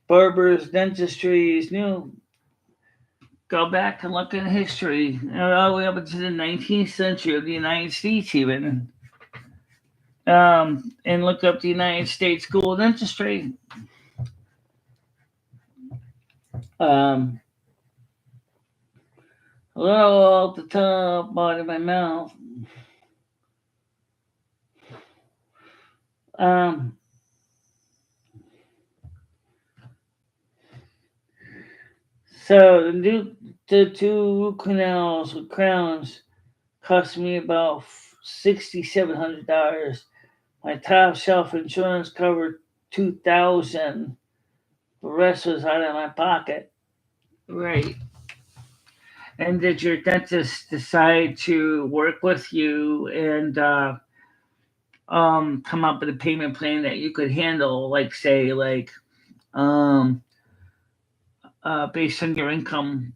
Barbers, dentistry is new. Go back and look in history, all the way up into the 19th century of the United States, even. And look up the United States School of Dentistry. Um, a little at the top part of my mouth. Um, so the two root canals with crowns cost me about $6,700. My top shelf insurance covered 2,000. The rest was out of my pocket. Right. And did your dentist decide to work with you and come up with a payment plan that you could handle, like say, like um, based on your income,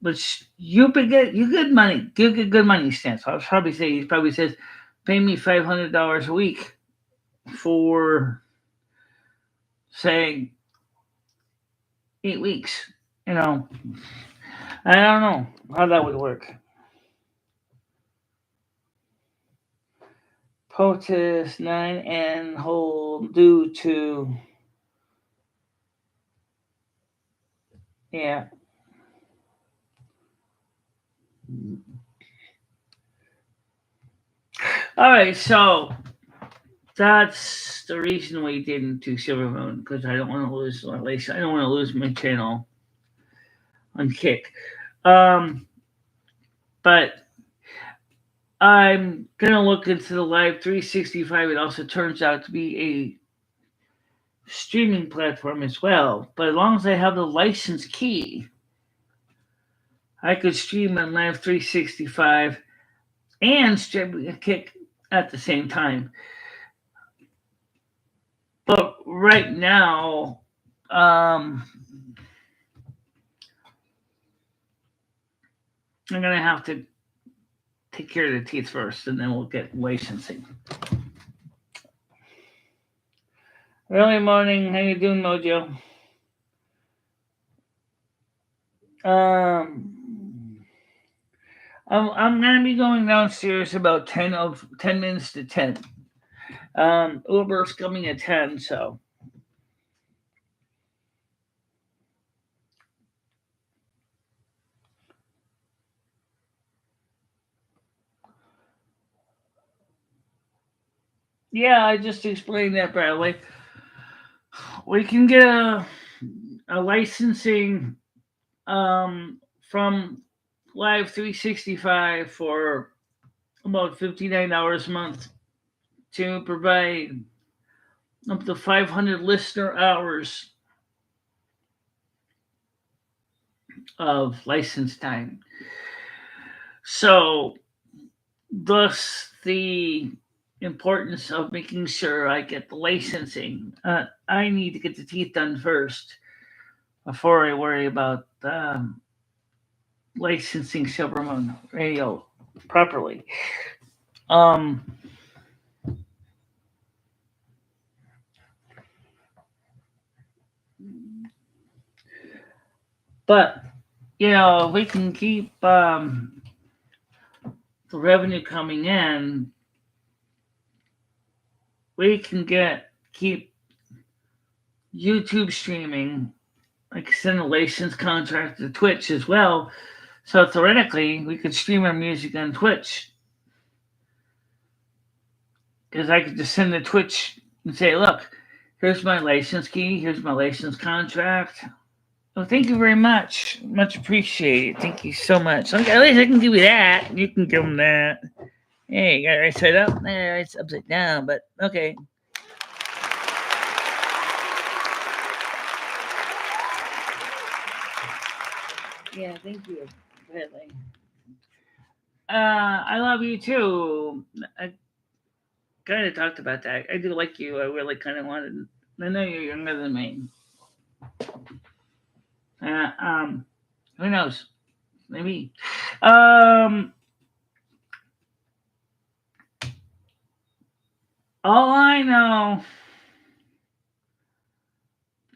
which you good money, you get good money stance. I was probably say he probably says, pay me $500 a week for say 8 weeks. You know, I don't know how that would work. Protest 9 and hold due to, yeah. All right, so that's the reason we didn't do Silver Moon, because I don't want to lose my lace. I don't want to lose my channel on Kick. Um, but I'm gonna look into the Live 365. It also turns out to be a streaming platform as well. But as long as I have the license key, I could stream on Live 365 and stream a Kick at the same time. But right now, um, I'm gonna have to take care of the teeth first, and then we'll get licensing. Early morning, how you doing, Mojo? Um, I'm gonna be going downstairs about 10 minutes to 10. Uber's coming at 10, so yeah, I just explained that, Bradley. We can get a licensing from Live 365 for about $59 a month to provide up to 500 listener hours of license time. So, thus the importance of making sure I get the licensing. I need to get the teeth done first before I worry about licensing Silvermoon Radio properly. Um, But if we can keep the revenue coming in, we can keep YouTube streaming, like send a license contract to Twitch as well. So theoretically, we could stream our music on Twitch because I could just send the Twitch and say, "Look, here's my license key. Here's my license contract." Well, thank you very much. Much appreciated. Thank you so much. Okay, at least I can give you that. You can give them that. Hey, you got it right side up. There, it's upside down, but okay. Yeah, thank you. Really. I love you too. I kind of talked about that. I do like you. I really kind of wanted. I know you're younger than me. Uh, um, who knows? Maybe. Um, all I know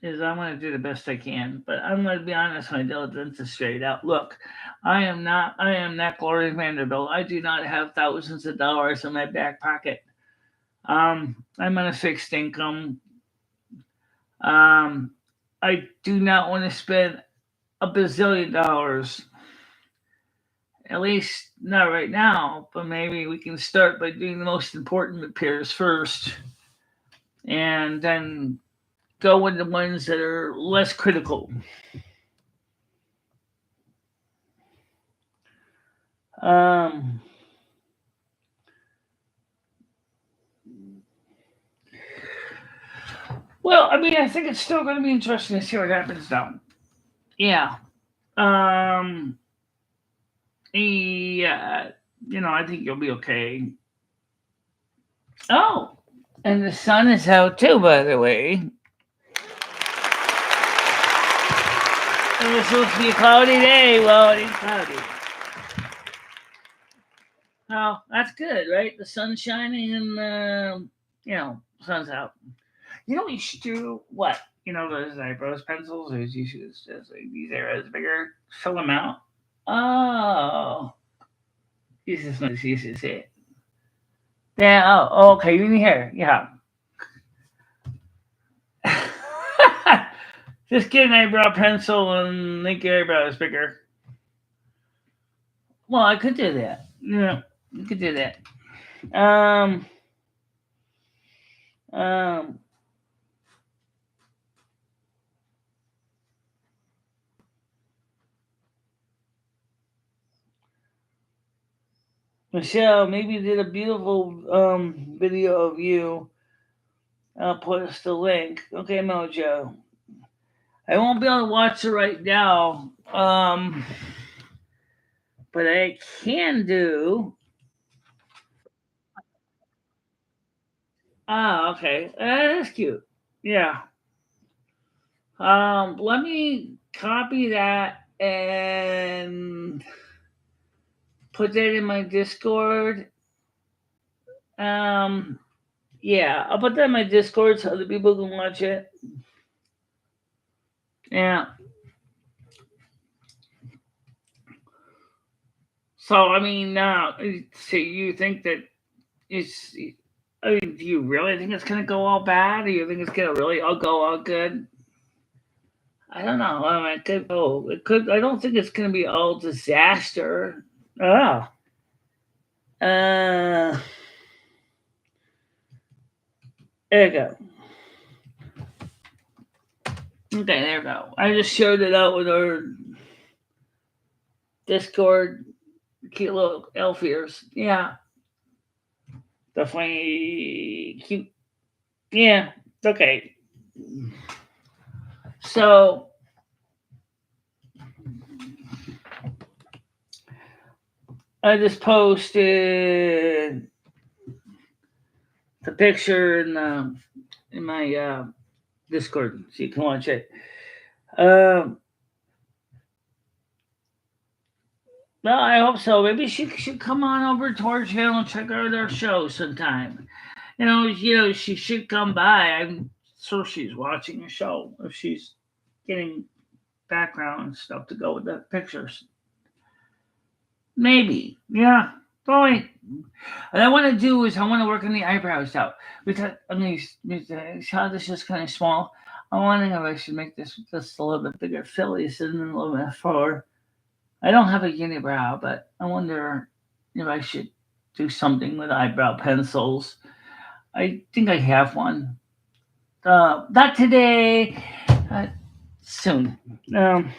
is I'm going to do the best I can, but I'm going to be honest. My diligence is straight out. Look, I am not. I am not Gloria Vanderbilt. I do not have thousands of dollars in my back pocket. I'm on a fixed income. Um, I do not want to spend $1 billion. At least not right now, but maybe we can start by doing the most important repairs first, and then go with the ones that are less critical. Um, well, I mean, I think it's still going to be interesting to see what happens now. Yeah. Um, yeah. I think you'll be okay. Oh, and the sun is out too, by the way. It was supposed to be a cloudy day. Well, it ain't cloudy. Oh, that's good, right? The sun's shining and sun's out. You know what you should do? What? Those eyebrows pencils, or you should just like these arrows bigger, fill them out. Oh, this is nice. This is it. Yeah. Oh, okay. You need hair. Yeah. Just get an eyebrow pencil and make your eyebrows bigger. Well, I could do that. Yeah, you could do that. Um, um, Michele, maybe you did a beautiful video of you. I'll post the link. Okay, Mojo. I won't be able to watch it right now. But I can do. Ah, okay. That's cute. Yeah. Let me copy that and put that in my Discord. Um, yeah, I'll put that in my Discord so other people can watch it. Yeah. So I mean, so you think that it's? I mean, do you really think it's gonna go all bad, or you think it's gonna really all go all good? I don't know. I mean, it could go. It could. I don't think it's gonna be all disaster. Oh. Uh. There you go. Okay, there you go. I just showed it out with our Discord. Cute little elf ears. Yeah, definitely cute. Yeah. Okay. So I just posted the picture in my Discord, so you can watch it. Um, well, I hope so. Maybe she should come on over to our channel and check out our show sometime. She should come by. I'm sure she's watching the show if she's getting background stuff to go with the pictures. Maybe, yeah. Probably. What I want to do is I want to work on the eyebrows out because I mean, how this is kind of small. I'm wondering if I should make this just a little bit bigger fillies and then a little bit forward. I don't have a unibrow, but I wonder if I should do something with eyebrow pencils. I think I have one. Not today. Uh, Soon. Um,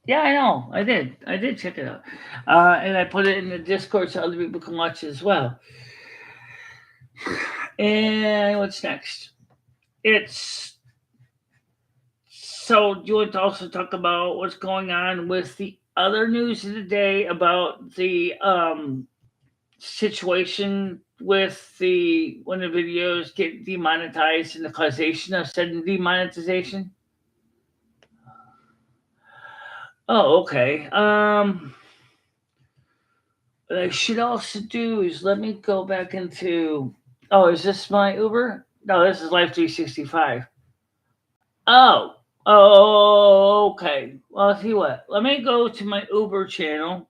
yeah, I know. I did. I did check it out, and I put it in the Discord so other people can watch it as well. And what's next? It's so. Do you want to also talk about what's going on with the other news of the day about the situation with the when the videos get demonetized and the causation of said demonetization? Oh, okay. What I should also do is let me go back into. Oh, is this my Uber? No, this is Life 365. Oh, okay. Well, I'll tell you what. Let me go to my Uber channel.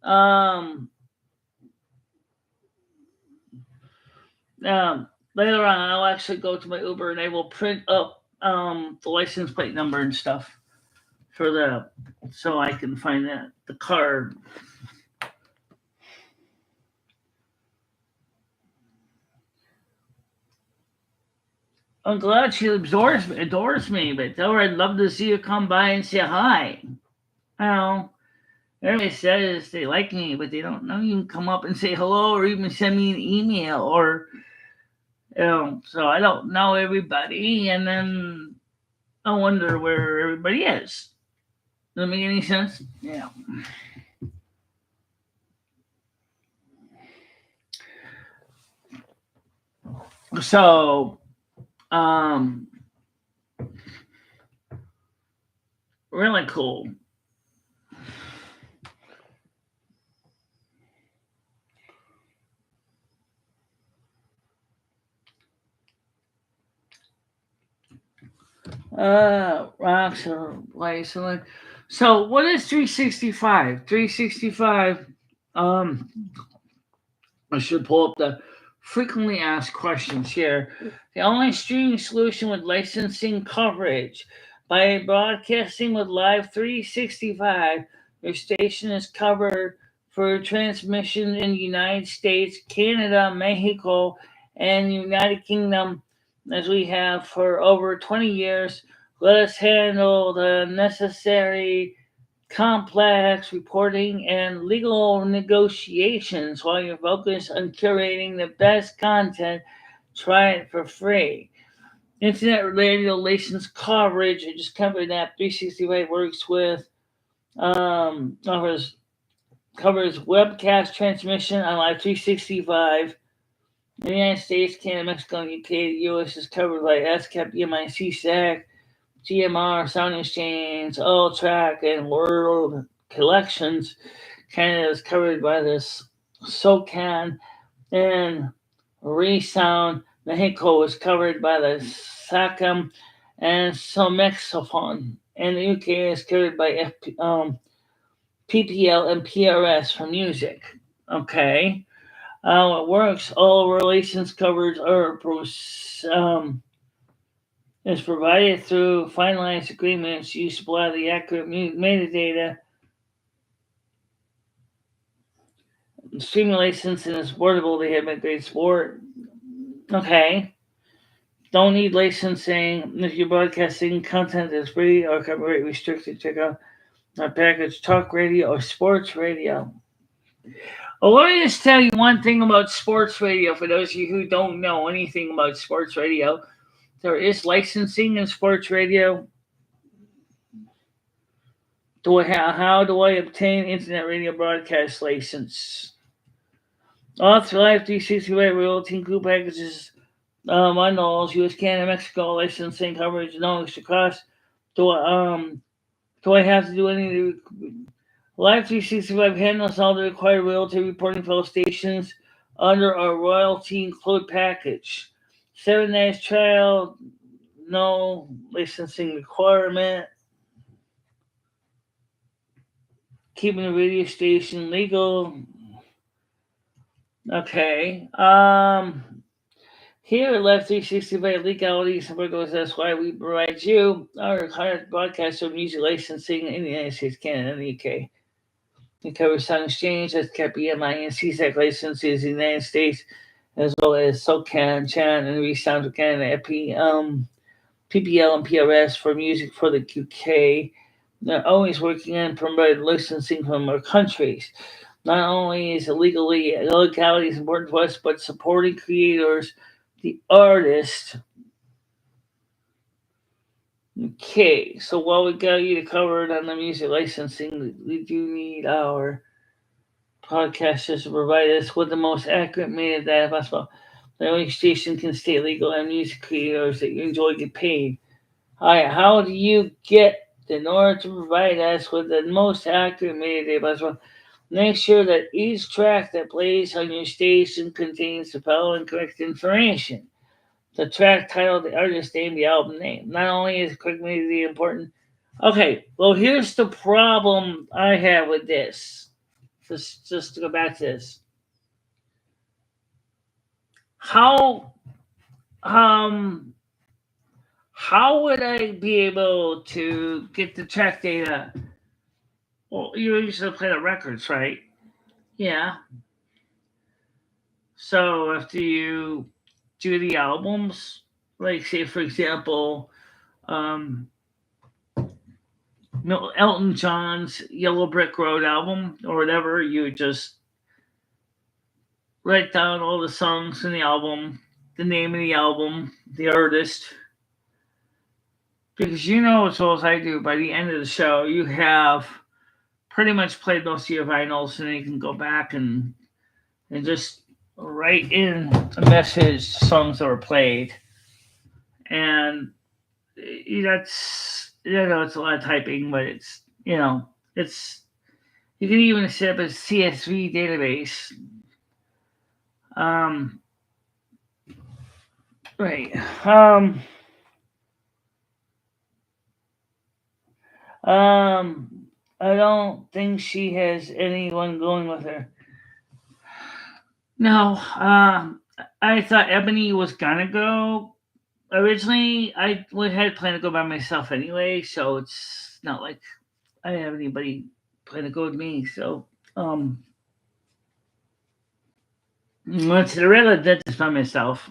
Um, Later on, I'll actually go to my Uber and I will print up the license plate number and stuff for the so I can find the card. I'm glad she adores me, but tell her I'd love to see her come by and say hi. You know, everybody says they like me, but they don't know you can come up and say hello or even send me an email or so I don't know everybody, and then I wonder where everybody is. Does that make any sense? Yeah. So, um, really cool. Rocks or lights. So, what is 365? 365. Um, I should pull up the frequently asked questions here. The only streaming solution with licensing coverage. By broadcasting with Live 365, your station is covered for transmission in the United States, Canada, Mexico, and United Kingdom, as we have for over 20 years. Let us handle the necessary complex reporting and legal negotiations while you're focused on curating the best content. Try it for free. Internet radio license coverage. I just covered that. 365 works with covers webcast transmission on Live 365. In the United States, Canada, Mexico, and UK, the US is covered by SCAP, EMI, CSAC, GMR, Sound Exchange, All Track, and World Collections. Canada is covered by this SOCAN, and Resound. Mexico is covered by the SACAM and Somexophone. And the UK is covered by PPL and PRS for music. Okay. It works. All relations coverage are is provided through finalized agreements. You supply the accurate metadata. Streaming license and is portable. They have a great support. Okay. Don't need licensing. If you're broadcasting content that's free or copyright restricted, check out our package talk radio or sports radio. Well, let me just tell you one thing about sports radio for those of you who don't know anything about sports radio. There is licensing in sports radio. How do I obtain internet radio broadcast license? Author Life 365 royalty group packages bundles, US, Canada, Mexico, licensing coverage, no extra cost. Do I have to do any of the Live 365 handles all the required royalty reporting for all stations under our royalty include package. 7 days trial, no licensing requirement. Keeping the radio station legal. Okay. Here at Left 365 Legalities and Burgos, that's why we provide you our current broadcast of music licensing in the United States, Canada, and the UK. It covers Sound Exchange, SCAP, EMI, and CSAC licenses in the United States, as well as SOCAN, CHAN, and Resound of Canada, PPL, and PRS for music for the UK. They're always working on promoting licensing from our countries. Not only is legality is important to us, but supporting creators, the artist. Okay, so while we got you covered on the music licensing, we do need our podcasters to provide us with the most accurate metadata possible. The only station can stay legal and music creators that you enjoy get paid. Alright, how do you get in order to provide us with the most accurate metadata possible? Make sure that each track that plays on your station contains the following correct information: the track title, the artist name, the album name. Not only is correct metadata important. Okay, well, here's the problem I have with this. Just to go back to this. How how would I be able to get the track data? Well, you usually play the records, right? Yeah. So after you do the albums, like say for example, um, Elton John's Yellow Brick Road album or whatever, you just write down all the songs in the album, the name of the album, the artist, because you know as well as I do, by the end of the show, you have pretty much played most of your vinyls, and then you can go back and just write in a message, songs that were played, and that's it's a lot of typing, but it's you can even set up a CSV database. Um, right. I don't think she has anyone going with her. No, I thought Ebony was gonna go. Originally, I had planned to go by myself anyway, so it's not like I have anybody plan to go with me. So, went to the regular dentist by myself.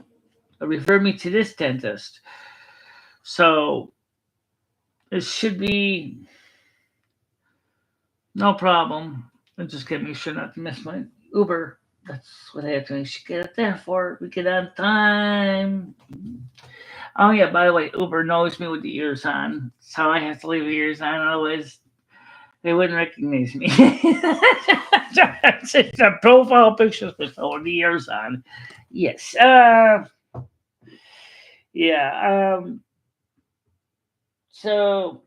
Referred me to this dentist. So, it should be no problem. I just gotta make sure not to miss my Uber. That's what I have to make sure get it there for. We get on time. Oh yeah, by the way, Uber knows me with the ears on, so I have to leave the ears on, otherwise they wouldn't recognize me. It's a profile picture with the ears on. Yes. Yeah. So,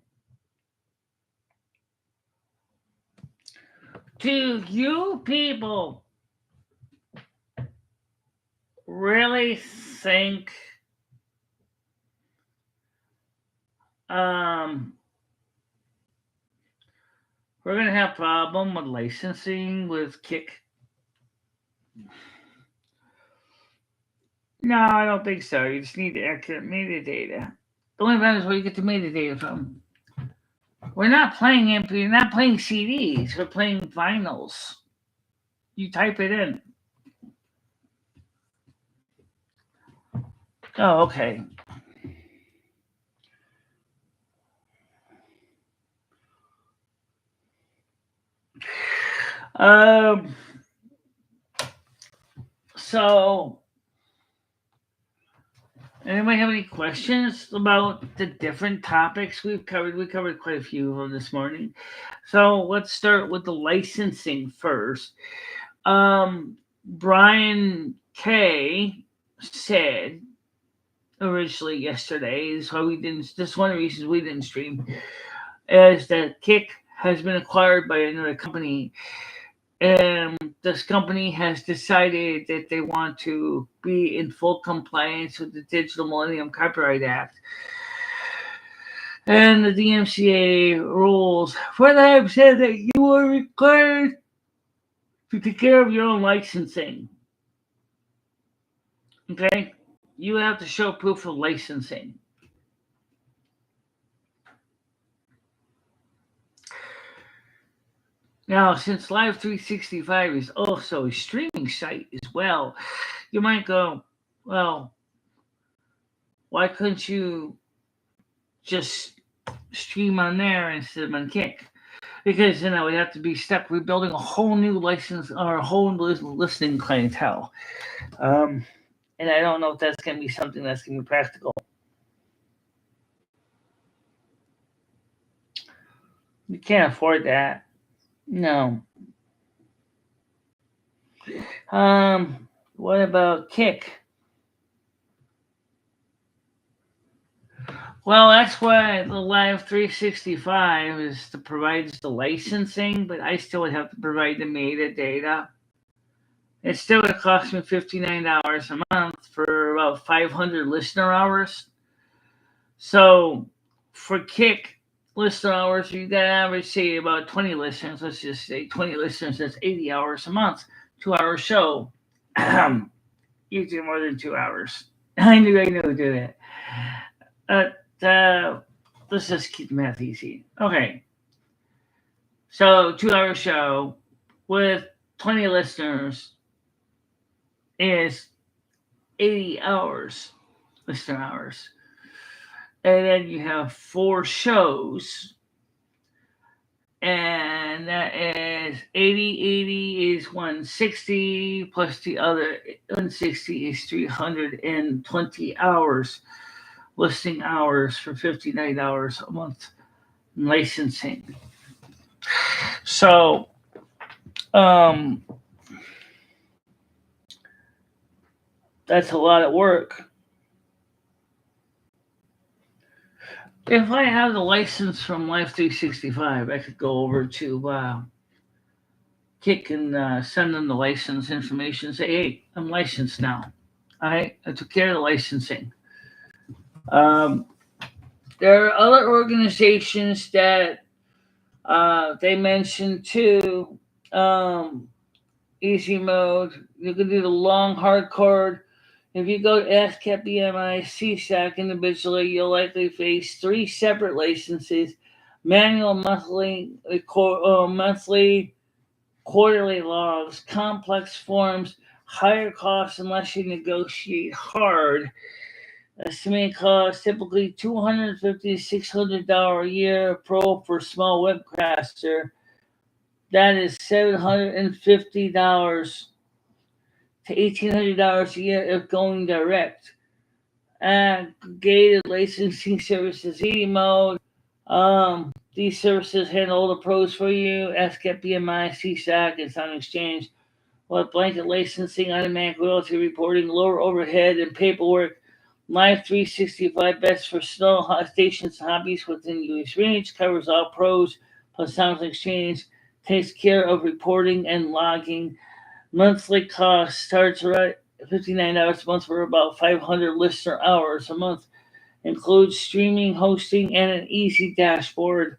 do you people really think um we're gonna have problem with licensing with Kick? No, I don't think so. You just need accurate metadata. The only matter is where you get the metadata from. We're not playing MP. We're not playing CDs. We're playing vinyls. You type it in. Oh, okay. Um. So, anybody have any questions about the different topics we've covered? We covered quite a few of them this morning. So let's start with the licensing first. Brian K said originally yesterday is why we didn't. This is one of the reasons we didn't stream is that Kick has been acquired by another company. And this company has decided that they want to be in full compliance with the Digital Millennium Copyright Act and the DMCA rules. For that, have said that you are required to take care of your own licensing. Okay? You have to show proof of licensing. Now, since Live 365 is also a streaming site as well, you might go, well, why couldn't you just stream on there instead of on Kick? Because we have to be stuck rebuilding a whole new license or a whole listening clientele. And I don't know if that's going to be something that's going to be practical. You can't afford that. No. What about Kick? Well, that's why the Live 365 provides the licensing, but I still would have to provide the metadata. It still would cost me $59 a month for about 500 listener hours. So for Kick listener hours, you got to average, say, about 20 listeners. Let's just say 20 listeners, that's 80 hours a month. 2-hour show. You do more than 2 hours. I knew to do that. Let's just keep the math easy. Okay. So 2-hour show with 20 listeners is 80 hours, listener hours. And then you have 4 shows. And that is 80 is 160 plus the other 160 is 320 hours, listening hours for $59 a month licensing. So, that's a lot of work. If I have the license from Life 365, I could go over to Kick and send them the license information and say, hey, I'm licensed now. All right, I took care of the licensing. There are other organizations that they mentioned too. Easy mode. You can do the long hardcore. If you go to ASCAP, BMI, CSAC individually, you'll likely face 3 separate licenses: manual, monthly, quarterly logs, complex forms, higher costs unless you negotiate hard. Estimated cost typically $250 to $600 a year. Pro for small webcaster. That is $750 to $1,800 a year if going direct. Gated licensing services, easy mode. These services handle all the pros for you. ASCAP, BMI, CSAC, and Sound Exchange. With blanket licensing, automatic royalty reporting, lower overhead and paperwork. Live 365, best for small stations and hobbies within US range. Covers all pros plus Sound Exchange. Takes care of reporting and logging. Monthly cost starts right at $59 a month for about 500 listener hours a month. Includes streaming, hosting, and an easy dashboard.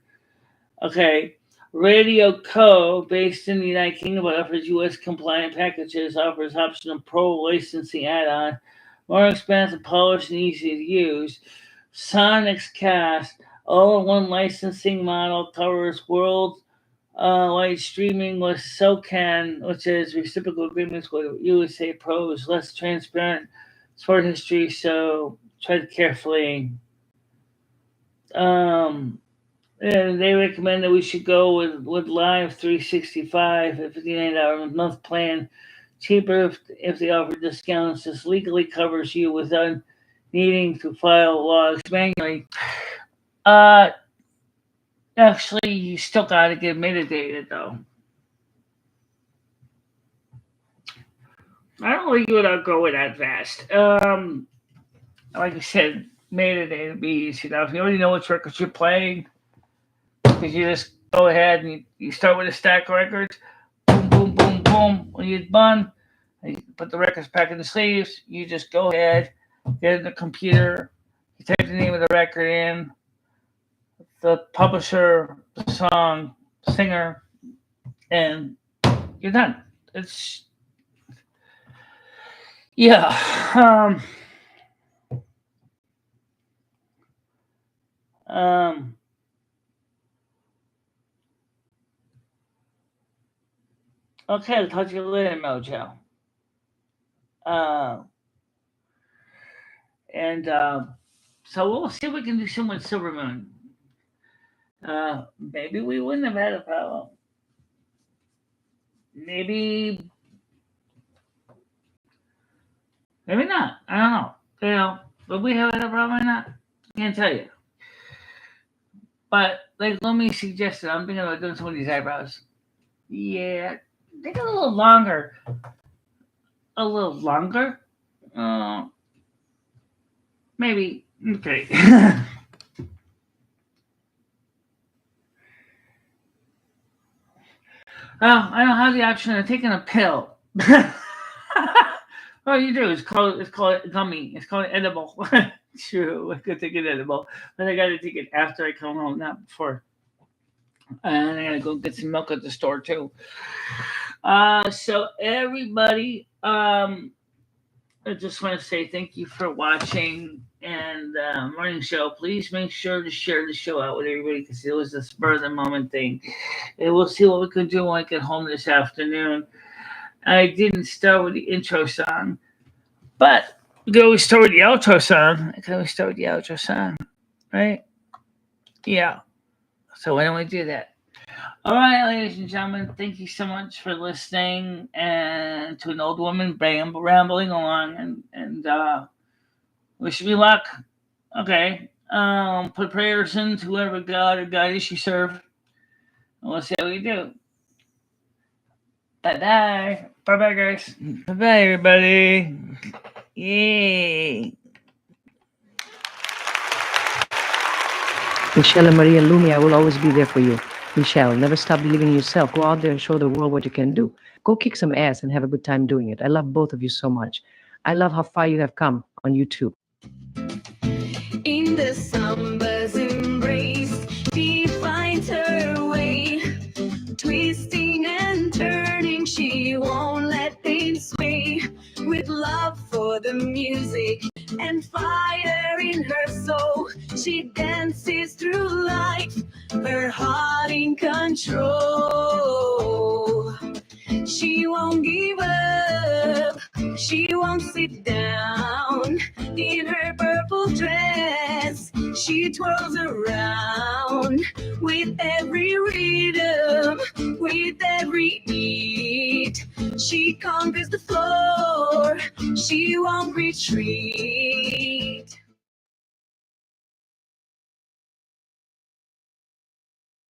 Okay. Radio Co., based in the United Kingdom, but offers U.S. compliant packages, offers optional pro licensing add-on, more expensive, polished, and easy to use. Sonic's Cast, all-in-one licensing model, covers world wide streaming with SOCAN, which is reciprocal agreements with USA Pros, less transparent sport history, so tread carefully. And they recommend that we should go with Live 365 at $59 a month plan. Cheaper if they offer discounts. This legally covers you without needing to file logs manually. Actually, you still got to give metadata, though. I don't think you would go with that fast. Like I said, metadata would be easy enough. You already know which records you're playing, because you just go ahead and you start with a stack of records. Boom, boom, boom. When you're done, you put the records back in the sleeves. You just go ahead, get in the computer, you type the name of the record in, the publisher, the song, singer, and you're done. It's yeah. Okay, I'll talk to you later, Mojo. Uh, and so we'll see if we can do some with Silver Moon. Maybe we wouldn't have had a problem. Maybe not. I don't know. Would we have had a problem or not? I can't tell you. But like let me suggest it. I'm thinking about doing some of these eyebrows. Yeah, they got a little longer. A little longer? Maybe. Okay. Oh, I don't have the option of taking a pill. All you do is call it gummy. It's called edible. True, I could take it edible, but I gotta take it after I come home, not before. And I gotta go get some milk at the store too. So everybody, I just want to say thank you for watching and morning show. Please make sure to share the show out with everybody because it was a spur of the moment thing. And we'll see what we can do when I get home this afternoon. I didn't start with the intro song, but we can always start with the outro song. Right? Yeah. So why don't we do that? All right, ladies and gentlemen, thank you so much for listening and to an old woman rambling along and wish me luck. Okay. Put prayers in to whoever God or goddess you serve. And we'll see how we do. Bye-bye. Bye-bye, guys. Bye-bye, everybody. Yay. MicheleMarieDalene, I will always be there for you. Michele, never stop believing in yourself. Go out there and show the world what you can do. Go kick some ass and have a good time doing it. I love both of you so much. I love how far you have come on YouTube. In the summer's embrace, she finds her way. Twisting and turning, she won't let things sway. With love for the music and fire in her soul, she dances through life, her heart in control. She won't give up, she won't sit down. In her purple dress, she twirls around. With every rhythm, with every beat, she conquers the floor, she won't retreat.